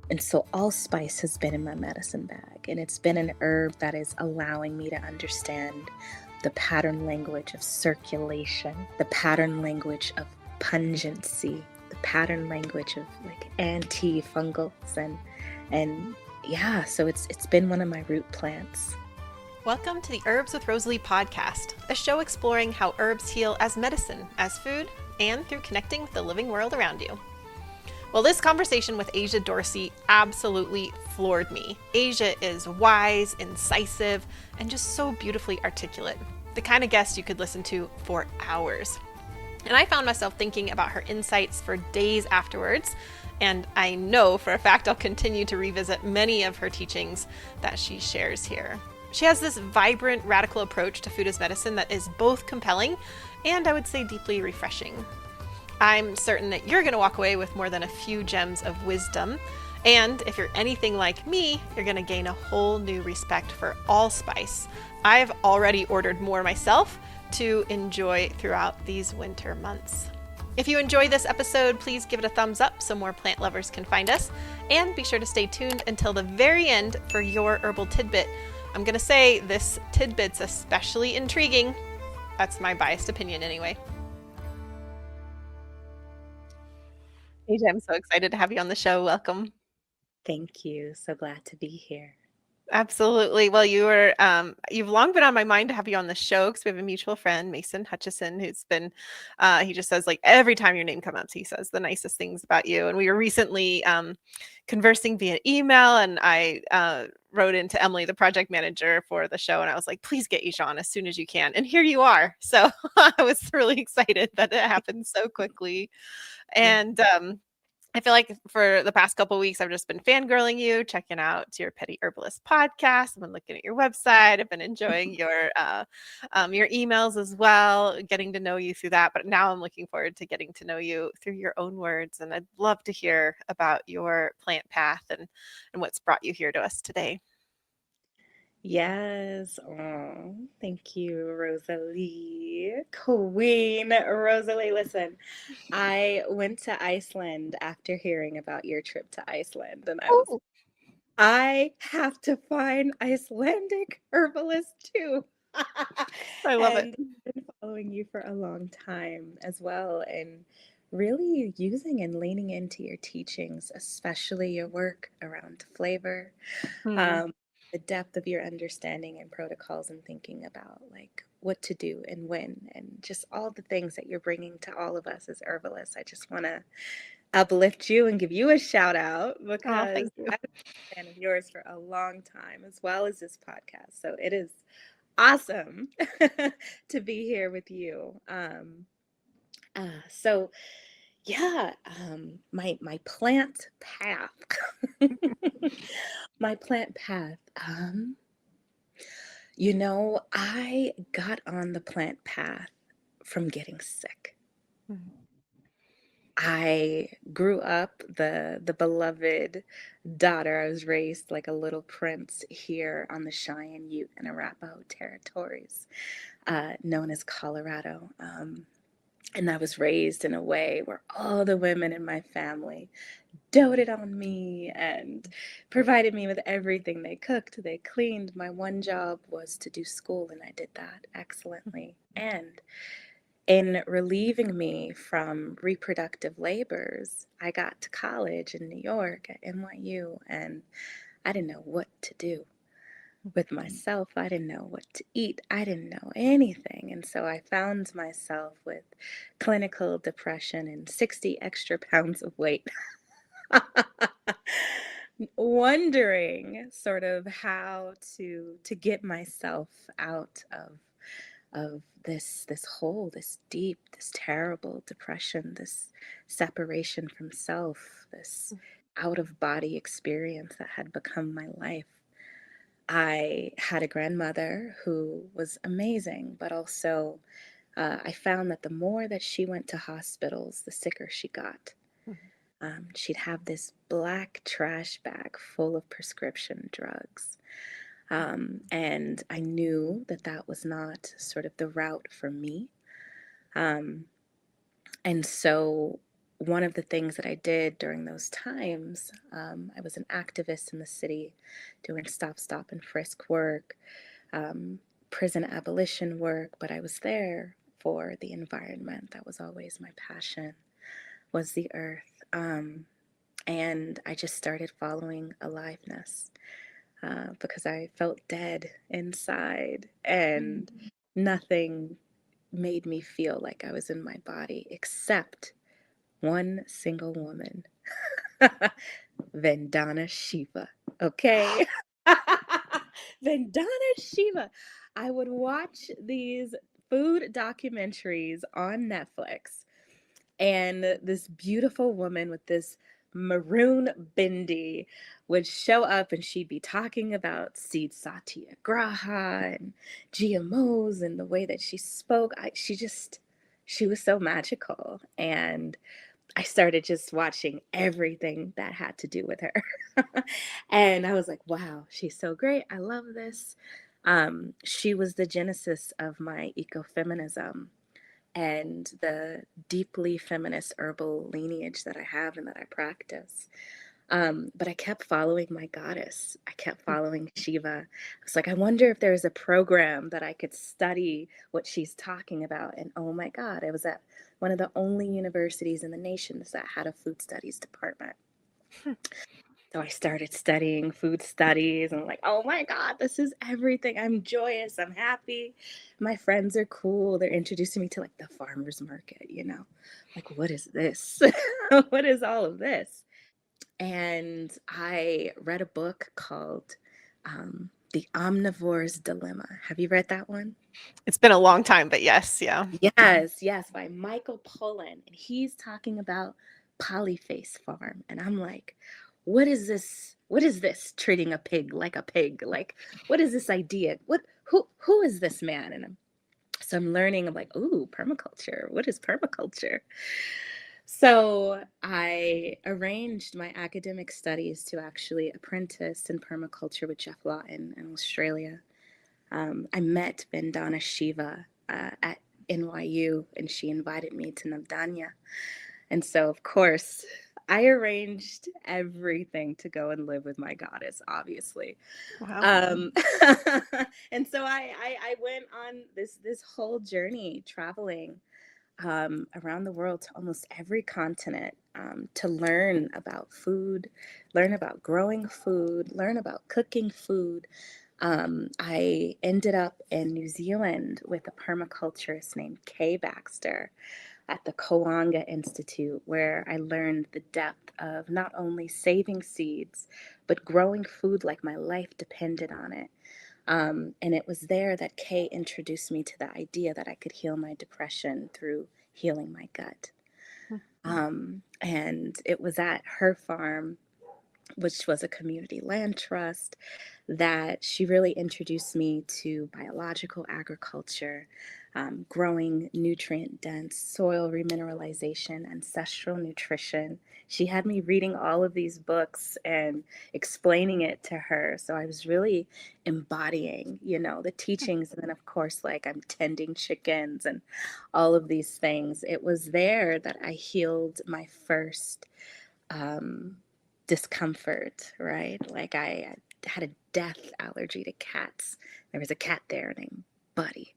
And so allspice has been in my medicine bag, and it's been an herb that is allowing me to understand the pattern language of circulation, the pattern language of pungency, the pattern language of like anti-fungals and yeah, so it's been one of my root plants. Welcome to the Herbs with Rosalee podcast, a show exploring how herbs heal as medicine, as food, and through connecting with the living world around you. Well, this conversation with Asia Dorsey absolutely floored me. Asia is wise, incisive, and just so beautifully articulate. The kind of guest you could listen to for hours. And I found myself thinking about her insights for days afterwards, and I know for a fact I'll continue to revisit many of her teachings that she shares here. She has this vibrant, radical approach to food as medicine that is both compelling and I would say deeply refreshing. I'm certain that you're going to walk away with more than a few gems of wisdom. And if you're anything like me, you're going to gain a whole new respect for allspice. I've already ordered more myself to enjoy throughout these winter months. If you enjoy this episode, please give it a thumbs up so more plant lovers can find us. And be sure to stay tuned until the very end for your herbal tidbit. I'm going to say this tidbit's especially intriguing. That's my biased opinion anyway. Asia, I'm so excited to have you on the show. Welcome. Thank you. So glad to be here. Absolutely. Well, you've long been on my mind to have you on the show because we have a mutual friend, Mason Hutchison, who's been, he just says like every time your name comes up, he says the nicest things about you. And we were recently conversing via email, and I wrote into Emily, the project manager for the show, and I was like, please get Isha on as soon as you can. And here you are. So I was really excited that it happened so quickly. And I feel like for the past couple of weeks, I've just been fangirling you, checking out your Petty Herbalist podcast. I've been looking at your website. I've been enjoying your emails as well, getting to know you through that. But now I'm looking forward to getting to know you through your own words. And I'd love to hear about your plant path and what's brought you here to us today. Yes. Oh, thank you, Rosalee. Queen Rosalee. Listen, I went to Iceland after hearing about your trip to Iceland, and Oh, I have to find Icelandic herbalists too. I love it. And I've been following you for a long time as well, and really using and leaning into your teachings, especially your work around flavor, Hmm. um, the depth of your understanding and protocols and thinking about like what to do and when, and just all the things that you're bringing to all of us as herbalists. I just want to uplift you and give you a shout out Oh, because thank you. I've been a fan of yours for a long time, as well as this podcast. So it is awesome to be here with you. So yeah, my plant path, my plant path. I got on the plant path from getting sick. Mhm. I grew up the beloved daughter. I was raised like a little prince here on the Cheyenne Ute and Arapaho territories, known as Colorado. And I was raised in a way where all the women in my family doted on me and provided me with everything. They cooked, they cleaned. My one job was to do school, and I did that excellently. And in relieving me from reproductive labors, I got to college in New York at NYU, and I didn't know what to do with myself. I didn't know what to eat. I didn't know anything. And so I found myself with clinical depression and 60 extra pounds of weight. Wondering sort of how to get myself out of this hole, this deep, this terrible depression, this separation from self, this out of body experience that had become my life. I had a grandmother who was amazing, but also I found that the more that she went to hospitals, the sicker she got. She'd have this black trash bag full of prescription drugs. And I knew that that was not sort of the route for me. Um, and so one of the things that I did during those times, I was an activist in the city doing stop and frisk work, um, prison abolition work, but I was there for the environment. That was always my passion, was the earth. And I just started following aliveness because I felt dead inside, and nothing made me feel like I was in my body except one single woman, Vandana Shiva. Okay. Vandana Shiva. I would watch these food documentaries on Netflix, and this beautiful woman with this maroon bindi would show up, and she'd be talking about seed satyagraha and GMOs and the way that she spoke. She was so magical. And I started just watching everything that had to do with her. And I was like, wow, she's so great. I love this. She was the genesis of my ecofeminism and the deeply feminist herbal lineage that I have and that I practice. But I kept following my goddess. I kept following Shiva. I was like, I wonder if there's a program that I could study what she's talking about. And oh my God, I was at one of the only universities in the nation that had a food studies department. So I started studying food studies, and I'm like, oh my God, this is everything. I'm joyous. I'm happy. My friends are cool. They're introducing me to like the farmer's market, you know, like, what is this? What is all of this? And I read a book called The Omnivore's Dilemma. Have you read that one? It's been a long time, but yes, yeah. Yes, yes, by Michael Pollan. And he's talking about Polyface Farm. And I'm like, what is this? What is this treating a pig like a pig? Like, what is this idea? Who is this man? And so I'm learning. I'm like, ooh, permaculture. What is permaculture? So I arranged my academic studies to actually apprentice in permaculture with Jeff Lawton in Australia. I met Vandana Shiva at NYU, and she invited me to Navdanya. And so, of course, I arranged everything to go and live with my goddess, obviously. Wow. Um, and so I went on this whole journey traveling around the world to almost every continent to learn about food, learn about growing food, learn about cooking food. I ended up in New Zealand with a permaculturist named Kay Baxter at the Koanga Institute, where I learned the depth of not only saving seeds, but growing food like my life depended on it. And it was there that Kay introduced me to the idea that I could heal my depression through healing my gut. And it was at her farm, which was a community land trust, that she really introduced me to biological agriculture, growing nutrient dense soil remineralization, ancestral nutrition. She had me reading all of these books and explaining it to her. So I was really embodying, you know, the teachings. And then, of course, like I'm tending chickens and all of these things. It was there that I healed my first um, discomfort, right? Like I had a death allergy to cats. There was a cat there named Buddy.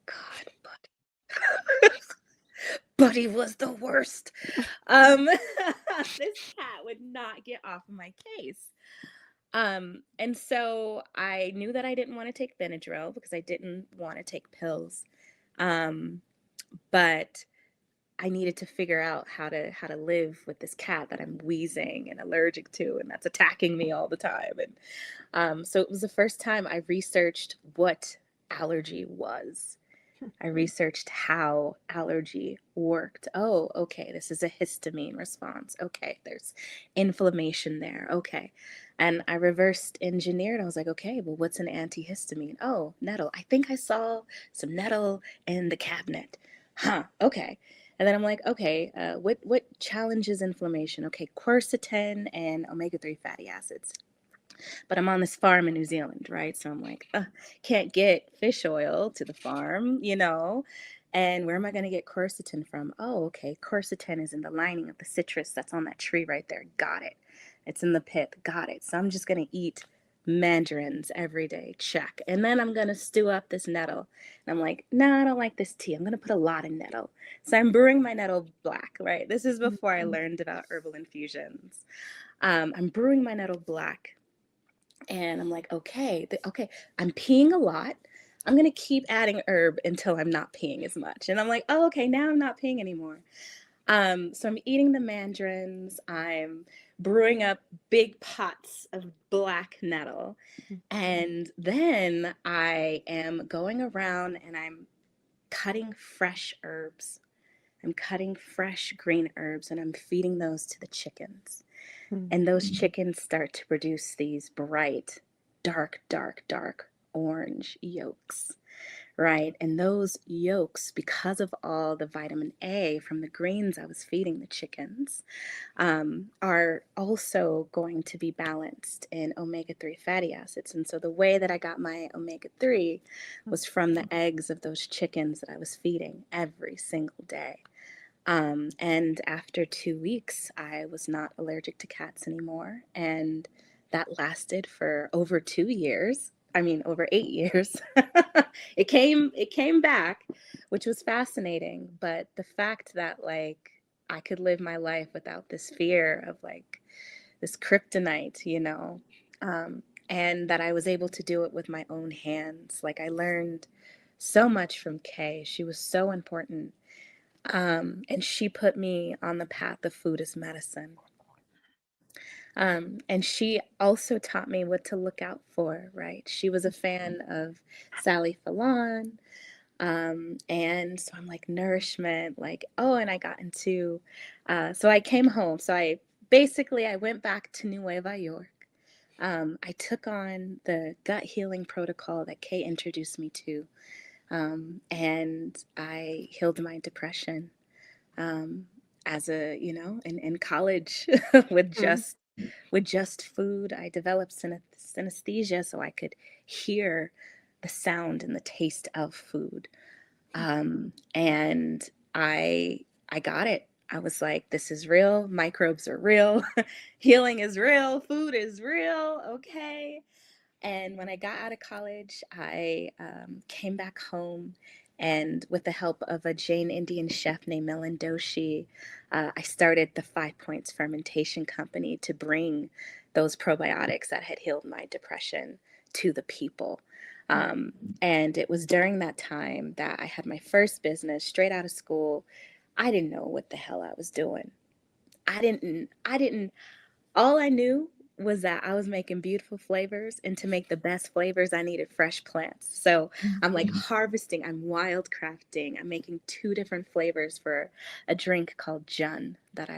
God, Buddy. Buddy was the worst. This cat would not get off of my case. And so I knew that I didn't want to take Benadryl because I didn't want to take pills. Um, but I needed to figure out how to live with this cat that I'm wheezing and allergic to, and that's attacking me all the time. And so it was the first time I researched what allergy was. I researched how allergy worked. Oh, okay, this is a histamine response. Okay, there's inflammation there. Okay. And I reversed engineered. I was like, okay, well, what's an antihistamine? Oh, nettle. I think I saw some nettle in the cabinet. Huh, okay. And then I'm like, okay, what challenges inflammation? Okay, quercetin and omega-3 fatty acids. But I'm on this farm in New Zealand, right? So I'm like, can't get fish oil to the farm, you know? And where am I going to get quercetin from? Oh, okay. Quercetin is in the lining of the citrus that's on that tree right there. Got it. It's in the pith. Got it. So I'm just going to eat mandarins every day. Check. And then I'm going to stew up this nettle. And I'm like, no, I don't like this tea. I'm going to put a lot of nettle. So I'm brewing my nettle black, right? This is before I learned about herbal infusions. I'm brewing my nettle black. And I'm like, okay, I'm peeing a lot. I'm going to keep adding herb until I'm not peeing as much. And I'm like, oh, okay, now I'm not peeing anymore. So I'm eating the mandarins. I'm brewing up big pots of black nettle. And then I am going around and I'm cutting fresh herbs. I'm cutting fresh green herbs and I'm feeding those to the chickens. And those chickens start to produce these bright, dark orange yolks, right? And those yolks, because of all the vitamin A from the greens I was feeding the chickens, are also going to be balanced in omega-3 fatty acids. And so the way that I got my omega-3 was from the eggs of those chickens that I was feeding every single day. And after 2 weeks, I was not allergic to cats anymore. And that lasted for over 2 years. I mean, over 8 years. It came back, which was fascinating. But the fact that like I could live my life without this fear of like this kryptonite, and that I was able to do it with my own hands. Like I learned so much from Kay. She was so important, and she put me on the path of food as medicine. And she also taught me what to look out for, right? She was a fan of Sally Fallon. And so I'm like, nourishment, like, oh, and I got into, so I came home. So I went back to Nueva York. I took on the gut healing protocol that Kay introduced me to. And I healed my depression, as in college with just food. I developed synesthesia so I could hear the sound and the taste of food. And I got it. I was like, this is real. Microbes are real. Healing is real. Food is real. Okay. And when I got out of college, I came back home, and with the help of a Jain Indian chef named Milan Doshi, I started the 5 Points Fermentation Company to bring those probiotics that had healed my depression to the people. Um, and it was during that time that I had my first business straight out of school. I didn't know what the hell I was doing. I didn't, all I knew was that I was making beautiful flavors, and to make the best flavors, I needed fresh plants. So I'm like harvesting, I'm wild crafting, I'm making 2 different flavors for a drink called Jun that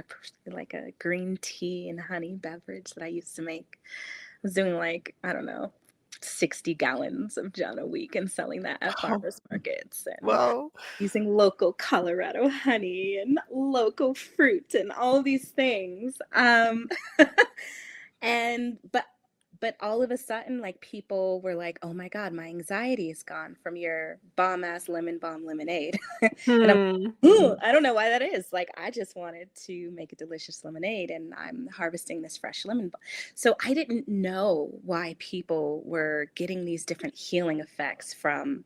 like a green tea and honey beverage that I used to make. I was doing like, I don't know, 60 gallons of Jun a week and selling that at Oh, farmers markets, and whoa. using local Colorado honey and local fruit and all these things. And but all of a sudden, like people were like, "Oh my God, my anxiety is gone from your bomb ass lemon balm lemonade." And I'm, Hmm. ooh, I don't know why that is. Like I just wanted to make a delicious lemonade, and I'm harvesting this fresh lemon balm. So I didn't know why people were getting these different healing effects from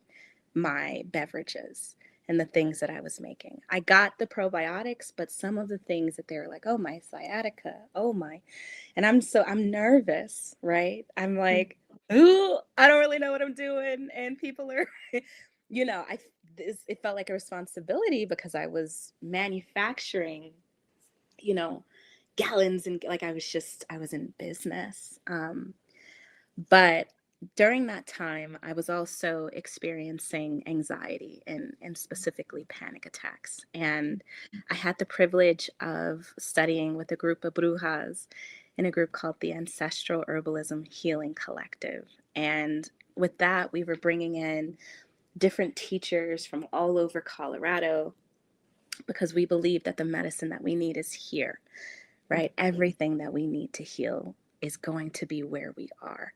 my beverages and the things that I was making. I got the probiotics, but some of the things that they were like, oh, my sciatica, oh my. And I'm nervous, right? I'm like, ooh, I don't really know what I'm doing. And people are, it felt like a responsibility because I was manufacturing, you know, gallons, and like I was in business. But during that time, I was also experiencing anxiety and specifically panic attacks. And I had the privilege of studying with a group of brujas in a group called the Ancestral Herbalism Healing Collective. And with that, we were bringing in different teachers from all over Colorado because we believe that the medicine that we need is here, right? Everything that we need to heal is going to be where we are.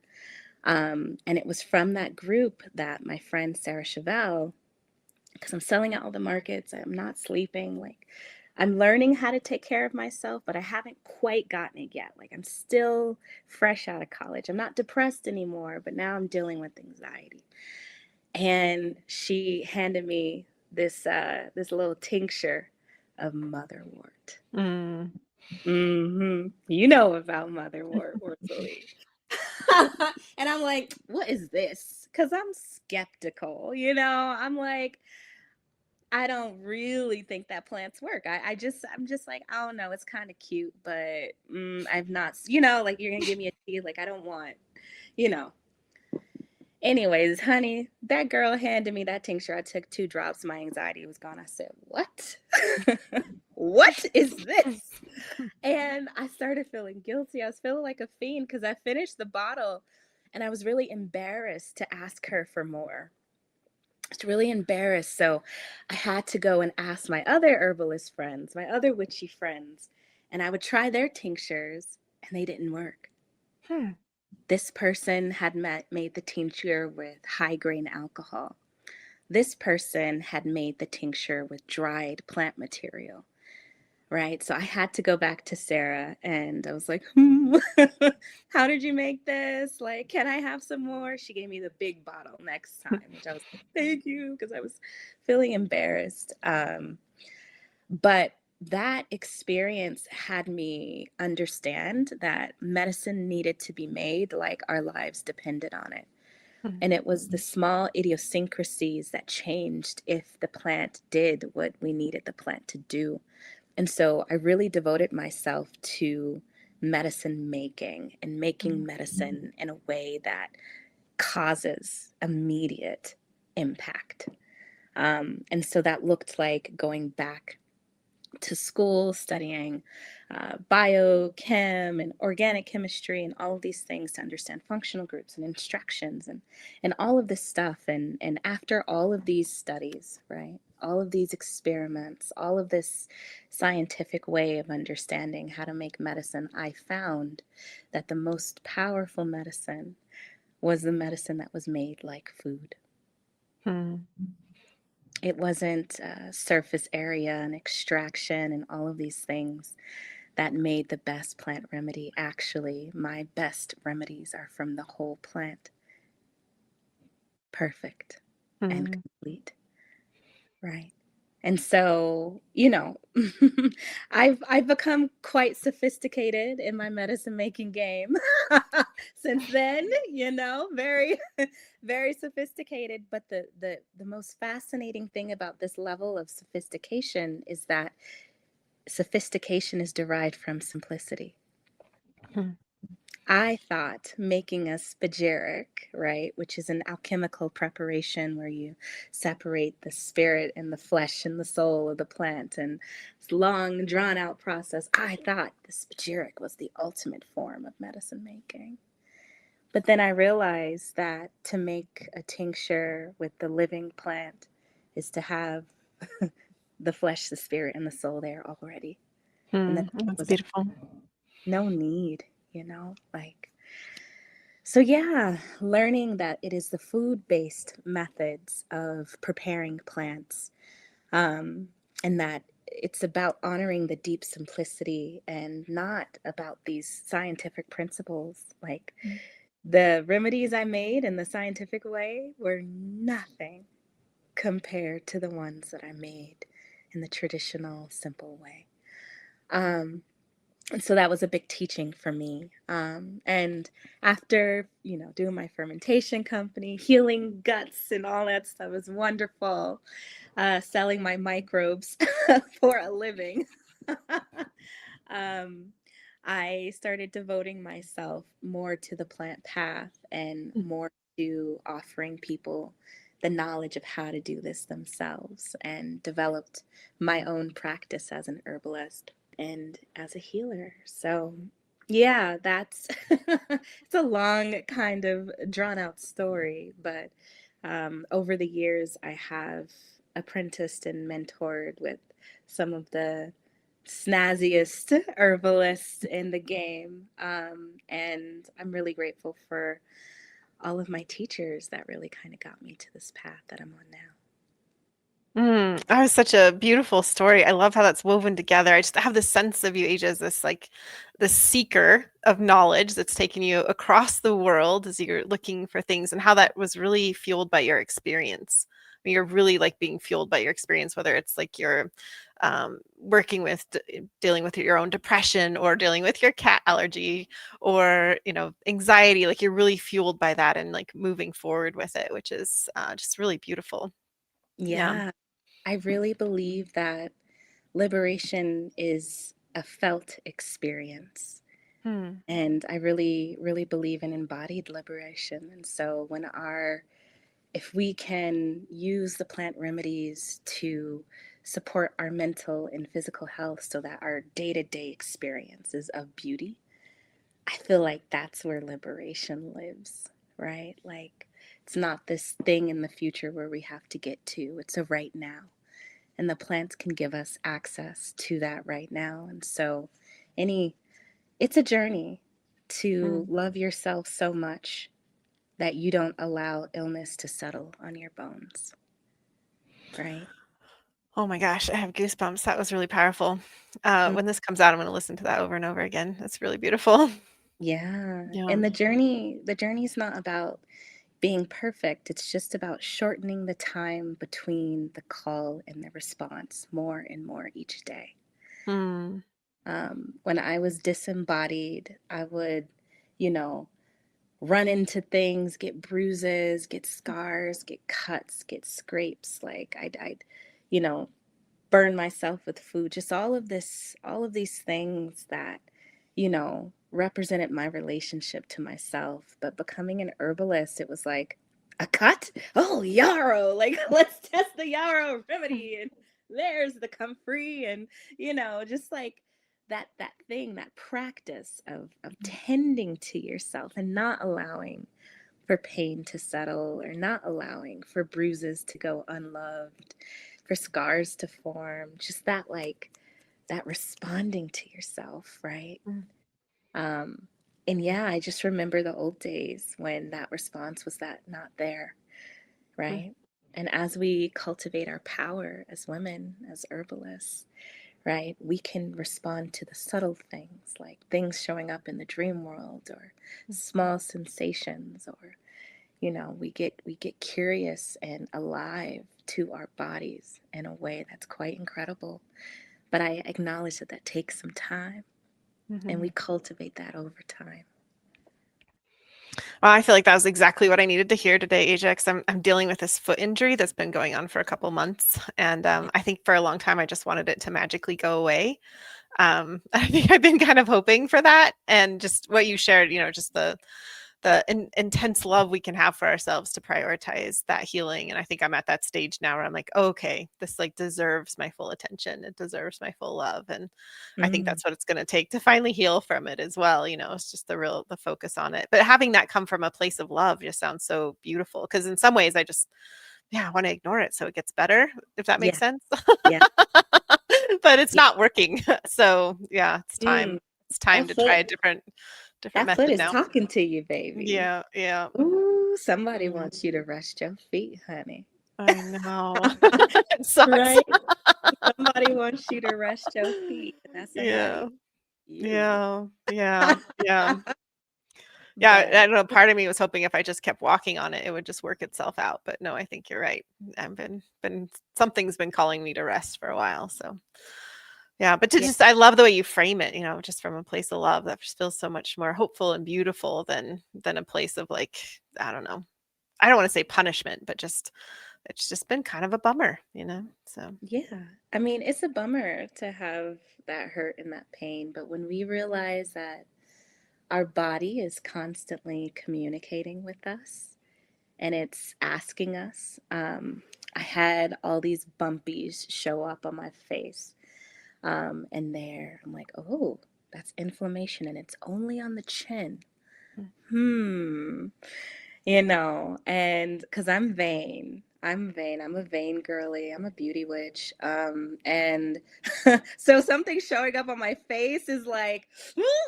And it was from that group that my friend Sarah Chevelle because I'm selling at all the markets. I'm not sleeping. Like, I'm learning how to take care of myself, but I haven't quite gotten it yet. Like, I'm still fresh out of college. I'm not depressed anymore, but now I'm dealing with anxiety. And she handed me this little tincture of motherwort. Mm. You know about motherwort, Rosalee. And I'm like, what is this? Because I'm skeptical, you know? I'm like, I don't really think that plants work. I'm just like, I don't know. It's kind of cute, but I've not, like you're gonna give me a tea. Like I don't want, you know. Anyways, honey, that girl handed me that tincture. I took 2 drops. My anxiety was gone. I said, what? What is this? And I started feeling guilty. I was feeling like a fiend because I finished the bottle and I was really embarrassed to ask her for more. I was really embarrassed. So I had to go and ask my other herbalist friends, my other witchy friends, and I would try their tinctures and they didn't work. Hmm. This person had made the tincture with high grain alcohol. This person had made the tincture with dried plant material. Right. So I had to go back to Sarah and I was like, how did you make this? Like, can I have some more? She gave me the big bottle next time, which I was like, thank you, because I was feeling embarrassed. But that experience had me understand that medicine needed to be made like our lives depended on it. Hmm. And it was the small idiosyncrasies that changed if the plant did what we needed the plant to do. And so I really devoted myself to medicine making and making medicine in a way that causes immediate impact. And so that looked like going back to school, studying biochem and organic chemistry and all of these things to understand functional groups and instructions and all of this stuff. And after all of these studies, right, all of these experiments, all of this scientific way of understanding how to make medicine, I found that the most powerful medicine was the medicine that was made like food. Hmm. It wasn't surface area and extraction and all of these things that made the best plant remedy. Actually, my best remedies are from the whole plant. Perfect and Hmm. complete. Right. And so, I've become quite sophisticated in my medicine making game since then, very very sophisticated, but the most fascinating thing about this level of sophistication is that sophistication is derived from simplicity. Hmm. I thought making a spagyric, right, which is an alchemical preparation where you separate the spirit and the flesh and the soul of the plant, and it's a long, drawn out process. I thought the spagyric was the ultimate form of medicine making. But then I realized that to make a tincture with the living plant is to have the flesh, the spirit, and the soul there already. And Hmm. that That's was beautiful. no need, like. So, yeah, learning that it is the food based methods of preparing plants, um, and that it's about honoring the deep simplicity and not about these scientific principles. Like the remedies I made in the scientific way were nothing compared to the ones that I made in the traditional, simple way. Um, and so that was a big teaching for me. And after, doing my fermentation company, healing guts and all that stuff was wonderful. Selling my microbes for a living. um, I started devoting myself more to the plant path and more to offering people the knowledge of how to do this themselves, and developed my own practice as an herbalist and as a healer. So, yeah, that's it's a long kind of drawn out story, but over the years, I have apprenticed and mentored with some of the snazziest herbalists in the game. And I'm really grateful for all of my teachers that really kind of got me to this path that I'm on now. That was such a beautiful story. I love how that's woven together. I just have this sense of you, Asia, as this like the seeker of knowledge that's taking you across the world as you're looking for things, and how that was really fueled by your experience. I mean, you're really like being fueled by your experience, whether it's like you're working with dealing with your own depression, or dealing with your cat allergy, or anxiety. Like you're really fueled by that and like moving forward with it, which is just really beautiful. Yeah. Yeah, I really believe that liberation is a felt experience. Hmm. And I really, really believe in embodied liberation. And so if we can use the plant remedies to support our mental and physical health so that our day-to-day experience is of beauty, I feel like that's where liberation lives, right? Like it's not this thing in the future where we have to get to, it's a right now. And the plants can give us access to that right now. And so any it's a journey to Mm. love yourself so much that you don't allow illness to settle on your bones, right? Oh my gosh, I have goosebumps. That was really powerful. Mm, When this comes out, I'm going to listen to that over and over again. That's really beautiful. yeah. Yeah. And the journey's not about being perfect. It's just about shortening the time between the call and the response more and more each day. Mm. When I was disembodied, I would, you know, run into things, get bruises, get scars, get cuts, get scrapes. Like I'd you know, burn myself with food. Just all of these things that, represented my relationship to myself. But becoming an herbalist, it was like a cut. Oh, yarrow! Like let's test the yarrow remedy, and there's the comfrey, and just like that thing, that practice of tending to yourself and not allowing for pain to settle, or not allowing for bruises to go unloved, for scars to form, just that responding to yourself, right? Mm. um and yeah, I just remember the old days when that response was that not there, Mm. right? And as we cultivate our power as women, as herbalists, right, we can respond to the subtle things, like things showing up in the dream world, or small sensations, or we get curious and alive to our bodies in a way that's quite incredible. But I acknowledge that that takes some time, and Mhm. we cultivate that over time. Well, I feel like that was exactly what I needed to hear today, Asia, because I'm dealing with this foot injury that's been going on for a couple months, and I think for a long time I just wanted it to magically go away. I think I've been kind of hoping for that, and just what you shared, just the intense love we can have for ourselves to prioritize that healing. And I think I'm at that stage now where I'm like, oh, okay, this like deserves my full attention. It deserves my full love. And I think Mm, that's what it's going to take to finally heal from it as well. It's just the focus on it. But having that come from a place of love just sounds so beautiful. Because in some ways I just, yeah, I want to ignore it so it gets better, if that makes yeah, sense. yeah, But it's yeah. not working. So yeah, it's time. Mm, It's time that to try foot, a different that foot method is now. talking to you, baby. Yeah, yeah. Ooh, somebody Mhm. wants you to rest your feet, honey. I know. It sucks. Right? Somebody wants you to rest your feet, and that somebody Yeah. you. Yeah. Yeah. Yeah. Yeah, I But don't know, part of me was hoping if I just kept walking on it, it would just work itself out, but no, I think you're right. I've been something's been calling me to rest for a while, so yeah, but to yeah, just I love the way you frame it, just from a place of love that just feels so much more hopeful and beautiful than a place of like, I don't know. I don't wanna say punishment, but just it's just been kind of a bummer. So, yeah. I mean, it's a bummer to have that hurt and that pain, but when we realize that our body is constantly communicating with us and it's asking us, I had all these bumpies show up on my face. And there, I'm like, oh, that's inflammation and it's only on the chin. mm, Hmm. And because I'm a vain girly, I'm a beauty witch. And so something showing up on my face is like,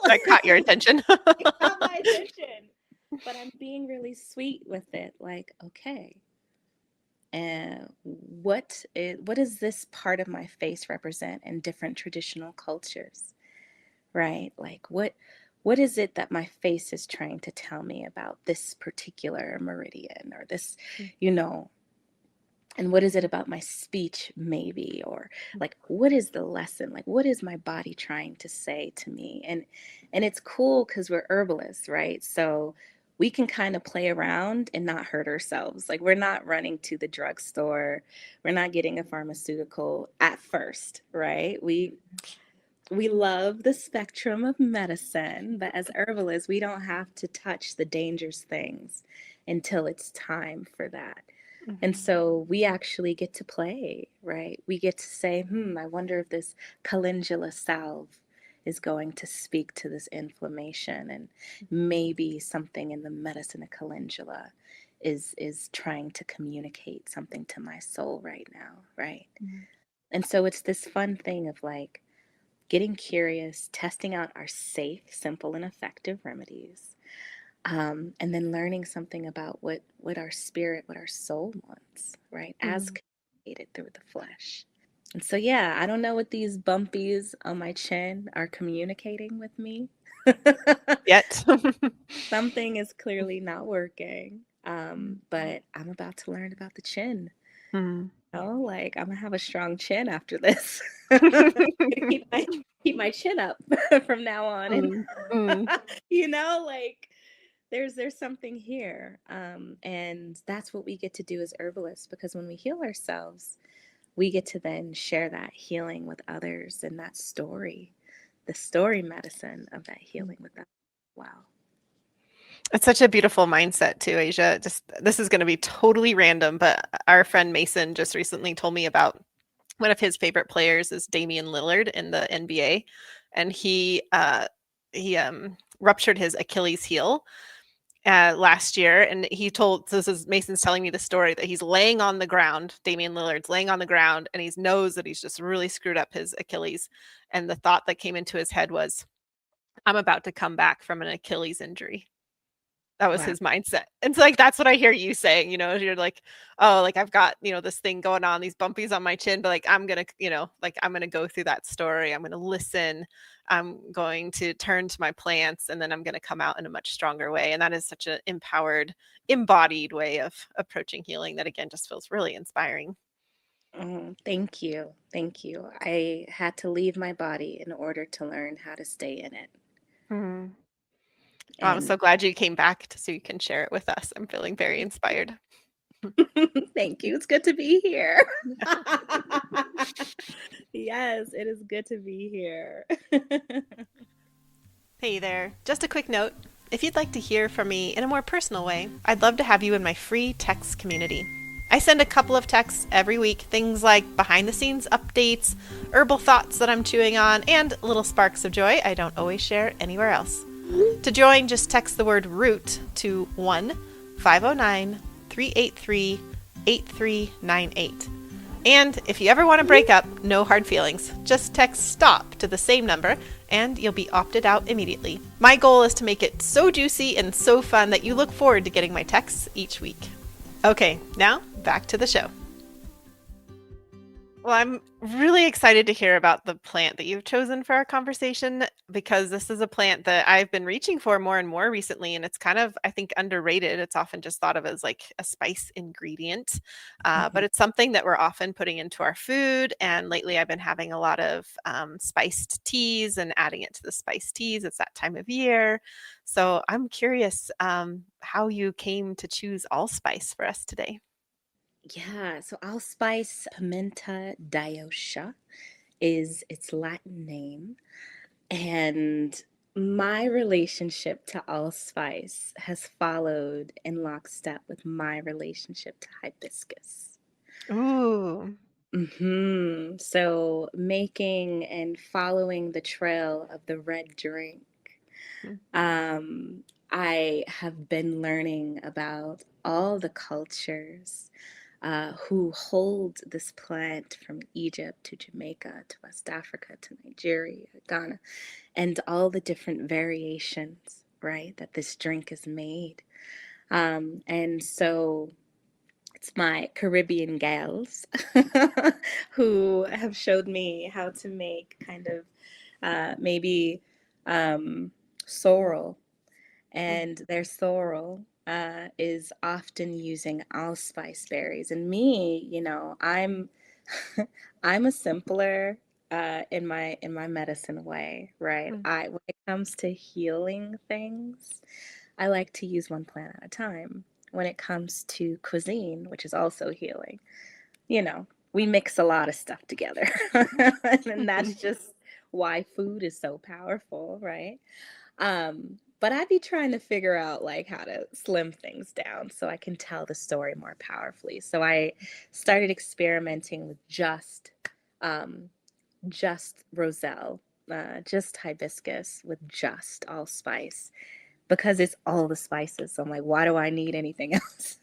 that caught your attention. it caught my attention. But I'm being really sweet with it. Like, okay, And what does this part of my face represent in different traditional cultures, right? Like what is it that my face is trying to tell me about this particular meridian or this, you know, and what is it about my speech maybe, or like what is the lesson, like what is my body trying to say to me? And it's cool because we're herbalists, right? So we can kind of play around and not hurt ourselves. Like we're not running to the drugstore, we're not getting a pharmaceutical at first, right? We love the spectrum of medicine, but as herbalists we don't have to touch the dangerous things until it's time for that. And Mhm. so we actually get to play, right? We get to say, I wonder if this calendula salve is going to speak to this inflammation. And maybe something in the medicine of calendula is trying to communicate something to my soul right now, right? Mhm. And so it's this fun thing of like getting curious, testing out our safe, simple, and effective remedies, and then learning something about what our spirit, what our soul wants, right? As Mhm. communicated through the flesh. And so, yeah, I don't know what these bumpies on my chin are communicating with me. Yet. Something is clearly not working. But I'm about to learn about the chin. Mhm. Oh, like I'm gonna have a strong chin after this. keep my keep my chin up from now on, and Mm. Mm. like there's something here, and that's what we get to do as herbalists, because when we heal ourselves we get to then share that healing with others, and that story, the story medicine of that healing with them. Wow. It's such a beautiful mindset too, Asia. Just this is going to be totally random, but our friend Mason just recently told me about one of his favorite players is Damian Lillard in the NBA, and he ruptured his Achilles heel last year, and he told so this is Mason's telling me the story that he's laying on the ground. Damian Lillard's laying on the ground, and he knows that he's just really screwed up his Achilles, and the thought that came into his head was, "I'm about to come back from an Achilles injury." That was Wow. his mindset. And so, like, that's what I hear you saying, you're like, "Oh, like, I've got, this thing going on, these bumpies on my chin, but, like, I'm gonna, like, I'm gonna go through that story. I'm gonna listen. I'm going to turn to my plants, and then I'm gonna come out in a much stronger way." And that is such an empowered, embodied way of approaching healing that, again, just feels really inspiring. Thank you. Thank you. I had to leave my body in order to learn how to stay in it. Mhm. Oh, I'm And so glad you came back so you can share it with us. I'm feeling very inspired. thank you. It's good to be here. Yes, it is good to be here. Hey there. Just a quick note. If you'd like to hear from me in a more personal way, I'd love to have you in my free text community. I send a couple of texts every week, things like behind the scenes updates, herbal thoughts that I'm chewing on, and little sparks of joy I don't always share anywhere else. To join, just text the word root to 1-509-383-8398. And if you ever want to break up, no hard feelings. Just text STOP to the same number and you'll be opted out immediately. My goal is to make it so juicy and so fun that you look forward to getting my texts each week. Okay, now back to the show. Well, I'm really excited to hear about the plant that you've chosen for our conversation because this is a plant that I've been reaching for more and more recently, and it's kind of, I think, underrated. It's often just thought of as like a spice ingredient, but Mhm. it's something that we're often putting into our food. And lately, I've been having a lot of spiced teas and adding it to the spiced teas. It's that time of year. So I'm curious how you came to choose allspice for us today. Yeah, so Allspice Pimenta dioica is its Latin name. And my relationship to allspice has followed in lockstep with my relationship to hibiscus. Ooh. So making and following the trail of the red drink, um, I have been learning about all the cultures who hold this plant, from Egypt to Jamaica to West Africa to Nigeria, Ghana, and all the different variations, right, that this drink is made. And so It's my Caribbean gals who have showed me how to make kind of maybe sorrel, Mm. and their sorrel is often using allspice berries. And me, I'm I'm a simpler in my medicine way, right? Mm. When it comes to healing things, I like to use one plant at a time. When it comes to cuisine, which is also healing, we mix a lot of stuff together. And that's just why food is so powerful, right? But I'd be trying to figure out like how to slim things down so I can tell the story more powerfully. So I started experimenting with um, just roselle, just hibiscus with just allspice because it's all the spices. So I'm like, why do I need anything else?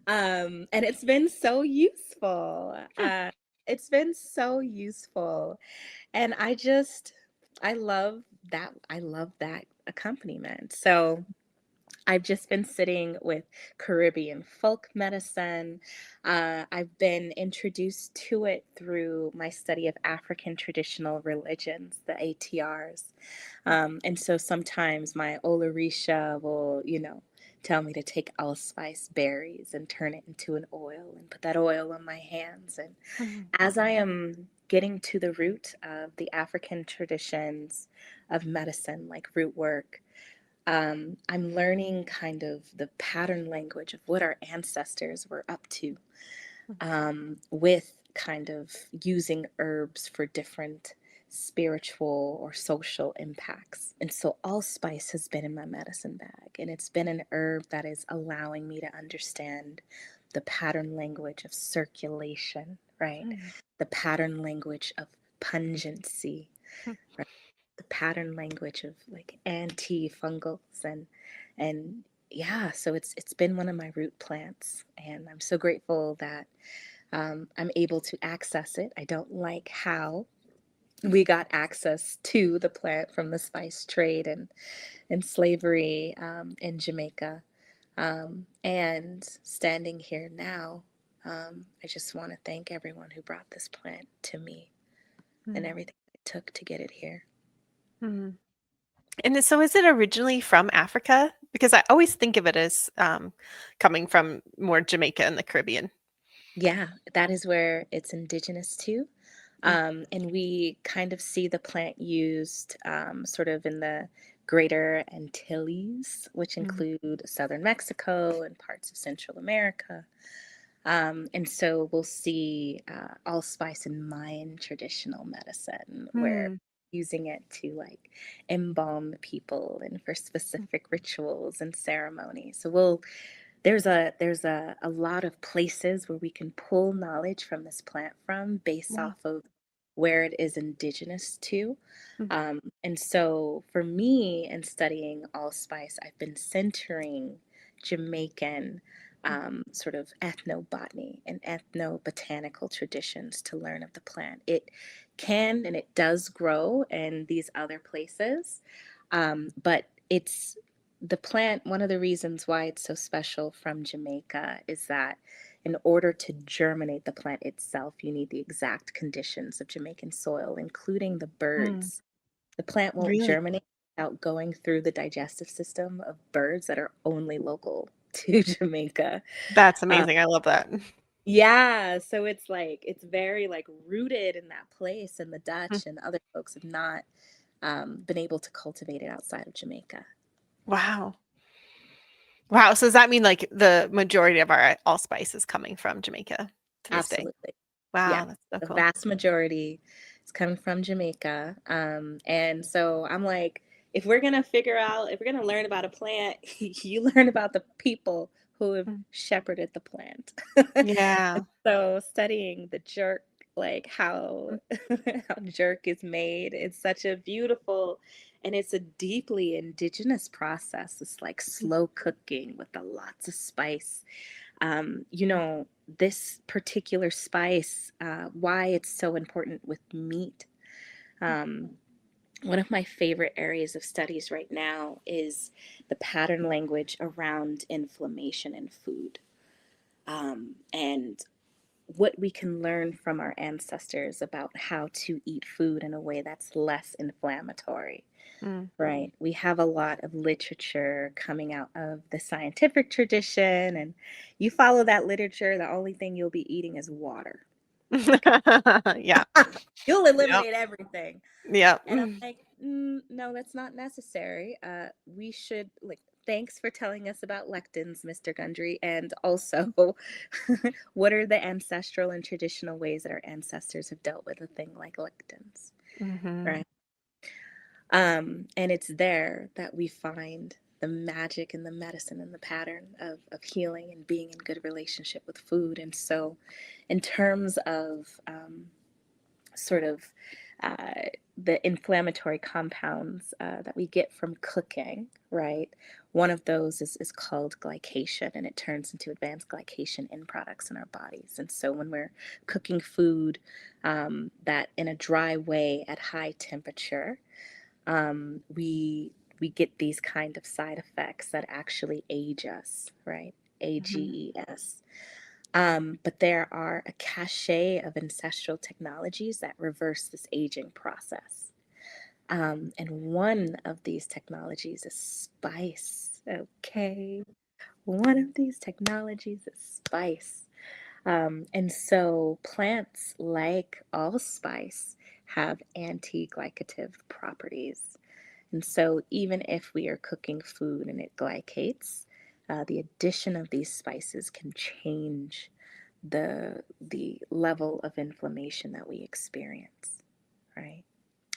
And it's been so useful. It's been so useful. And I love that. I love that accompaniment. So I've just been sitting with Caribbean folk medicine. I've been introduced to it through my study of African traditional religions, the ATRs. And so sometimes my Olarisha will, tell me to take allspice berries and turn it into an oil and put that oil on my hands. And Mm. as I am getting to the root of the African traditions of medicine, like root work, I'm learning kind of the pattern language of what our ancestors were up to, with kind of using herbs for different spiritual or social impacts. And so allspice has been in my medicine bag, and it's been an herb that is allowing me to understand the pattern language of circulation, right? Mm. The pattern language of pungency, Mm. right? The pattern language of like anti-fungals and yeah, so it's been one of my root plants, and I'm so grateful that I'm able to access it. I don't like how we got access to the plant from the spice trade and slavery in Jamaica. And standing here now, I just want to thank everyone who brought this plant to me and Mm. everything it took to get it here. Mm. And so is it originally from Africa? Because I always think of it as coming from more Jamaica and the Caribbean. Yeah, that is where it's indigenous to. Mm. And we kind of see the plant used sort of in the greater Antilles, which Mm. include southern Mexico and parts of Central America. And so we'll see allspice in Mayan traditional medicine, where Mm. using it to like embalm people and for specific rituals and ceremonies. So there's a lot of places where we can pull knowledge from this plant from based Wow. off of where it is indigenous to. Mm. And so for me in studying allspice, I've been centering Jamaican Mm. sort of ethnobotany and ethnobotanical traditions to learn of the plant. It can and it does grow in these other places, but it's the plant. One of the reasons why it's so special from Jamaica is that in order to germinate the plant itself, you need the exact conditions of Jamaican soil, including the Mm. birds. The plant won't Really? germinate without going through the digestive system of birds that are only local to Jamaica. That's Uh, amazing. I love that. yeah, so it's like it's very like rooted in that place, and the Mm. Dutch and other folks have not been able to cultivate it outside of Jamaica. Wow. Wow. So does that mean like the majority of our allspice is coming from Jamaica to this day? Absolutely. Yeah. Wow, that's so The cool. vast majority is coming from Jamaica. And so I'm like, if we're going to figure out, if we're going to learn about a plant, you learn about the people who have Mm. shepherded the plant. Yeah. And so studying the jerk, like how Mm. how jerk is made, it's such a beautiful and it's a deeply indigenous process. It's like Mm. slow cooking with a lots of spice. This particular spice, why it's so important with meat. Um, One of my favorite areas of studies right now is the pattern language around inflammation in food. and what we can learn from our ancestors about how to eat food in a way that's less inflammatory. Mm. Right. We have a lot of literature coming out of the scientific tradition, and you follow that literature, the only thing you'll be eating is water. Yeah. You'll Yep. eliminate everything. Yep. And I'm like, no, that's not necessary. We should, like, thanks for telling us about lectins, Mr. Gundry. And also, what are the ancestral and traditional ways that our ancestors have dealt with a thing like lectins? Mm-hmm. Right. And it's there that we find the magic and the medicine and the pattern of healing and being in good relationship with food. And so, in terms of sort of uh, the inflammatory compounds that we get from cooking, right? One of those is called glycation, and it turns into advanced glycation end products in our bodies. And so, when we're cooking food that in a dry way at high temperature, we get these kind of side effects that actually age us, right? Mm-hmm. AGES. But there are a cachet of ancestral technologies that reverse this aging process. And one of these technologies is spice. Okay. One of these technologies is spice. And so plants like allspice have anti-glycative properties. And so, even if we are cooking food and it glycates, the addition of these spices can change the level of inflammation that we experience, right?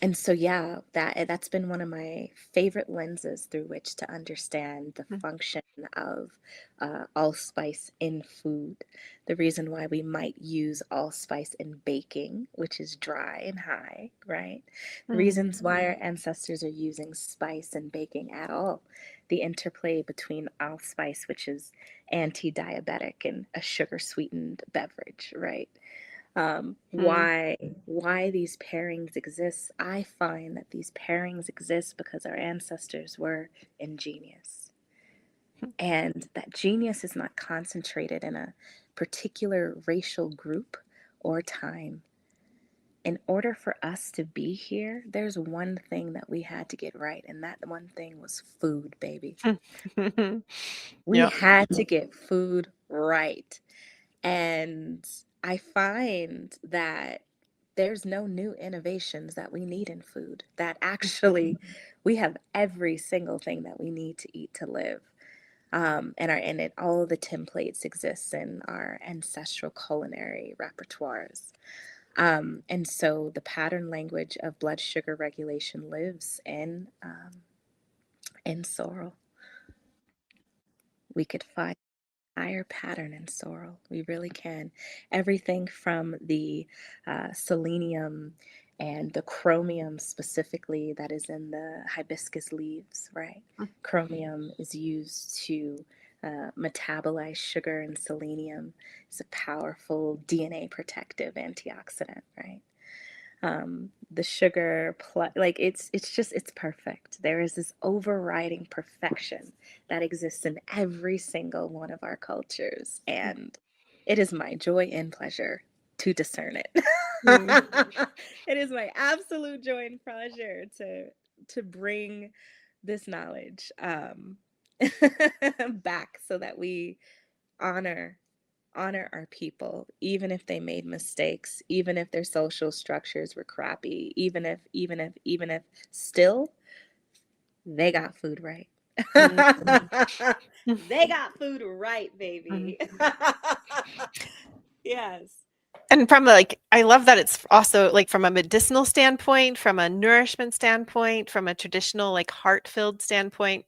And so, yeah, that's been one of my favorite lenses through which to understand the function of allspice in food. The reason why we might use allspice in baking, which is dry and high, right? The Mm-hmm. reasons why our ancestors are using spice in baking at all. The interplay between allspice, which is anti-diabetic, and a sugar-sweetened beverage, right? Why these pairings exist. I find that these pairings exist because our ancestors were ingenious, and that genius is not concentrated in a particular racial group or time. In order for us to be here, there's one thing that we had to get right, and that one thing was food, baby. We Yep. had to get food right. And I find that there's no new innovations that we need in food, that actually we have every single thing that we need to eat to live. And it all of the templates exists in our ancestral culinary repertoires. And so the pattern language of blood sugar regulation lives in sorrel. We could find higher pattern in sorrel. We really can. Everything from the selenium and the chromium specifically that is in the hibiscus leaves, right? Chromium is used to metabolize sugar, and selenium is a powerful DNA protective antioxidant, right? The sugar plus, like, it's perfect. There is this overriding perfection that exists in every single one of our cultures, and it is my joy and pleasure to discern it. Mm-hmm. It is my absolute joy and pleasure to bring this knowledge back so that we honor our people, even if they made mistakes, even if their social structures were crappy, even if still they got food right. They got food right, baby. Yes. And from like, I love that it's also like from a medicinal standpoint, from a nourishment standpoint, from a traditional like heart-filled standpoint,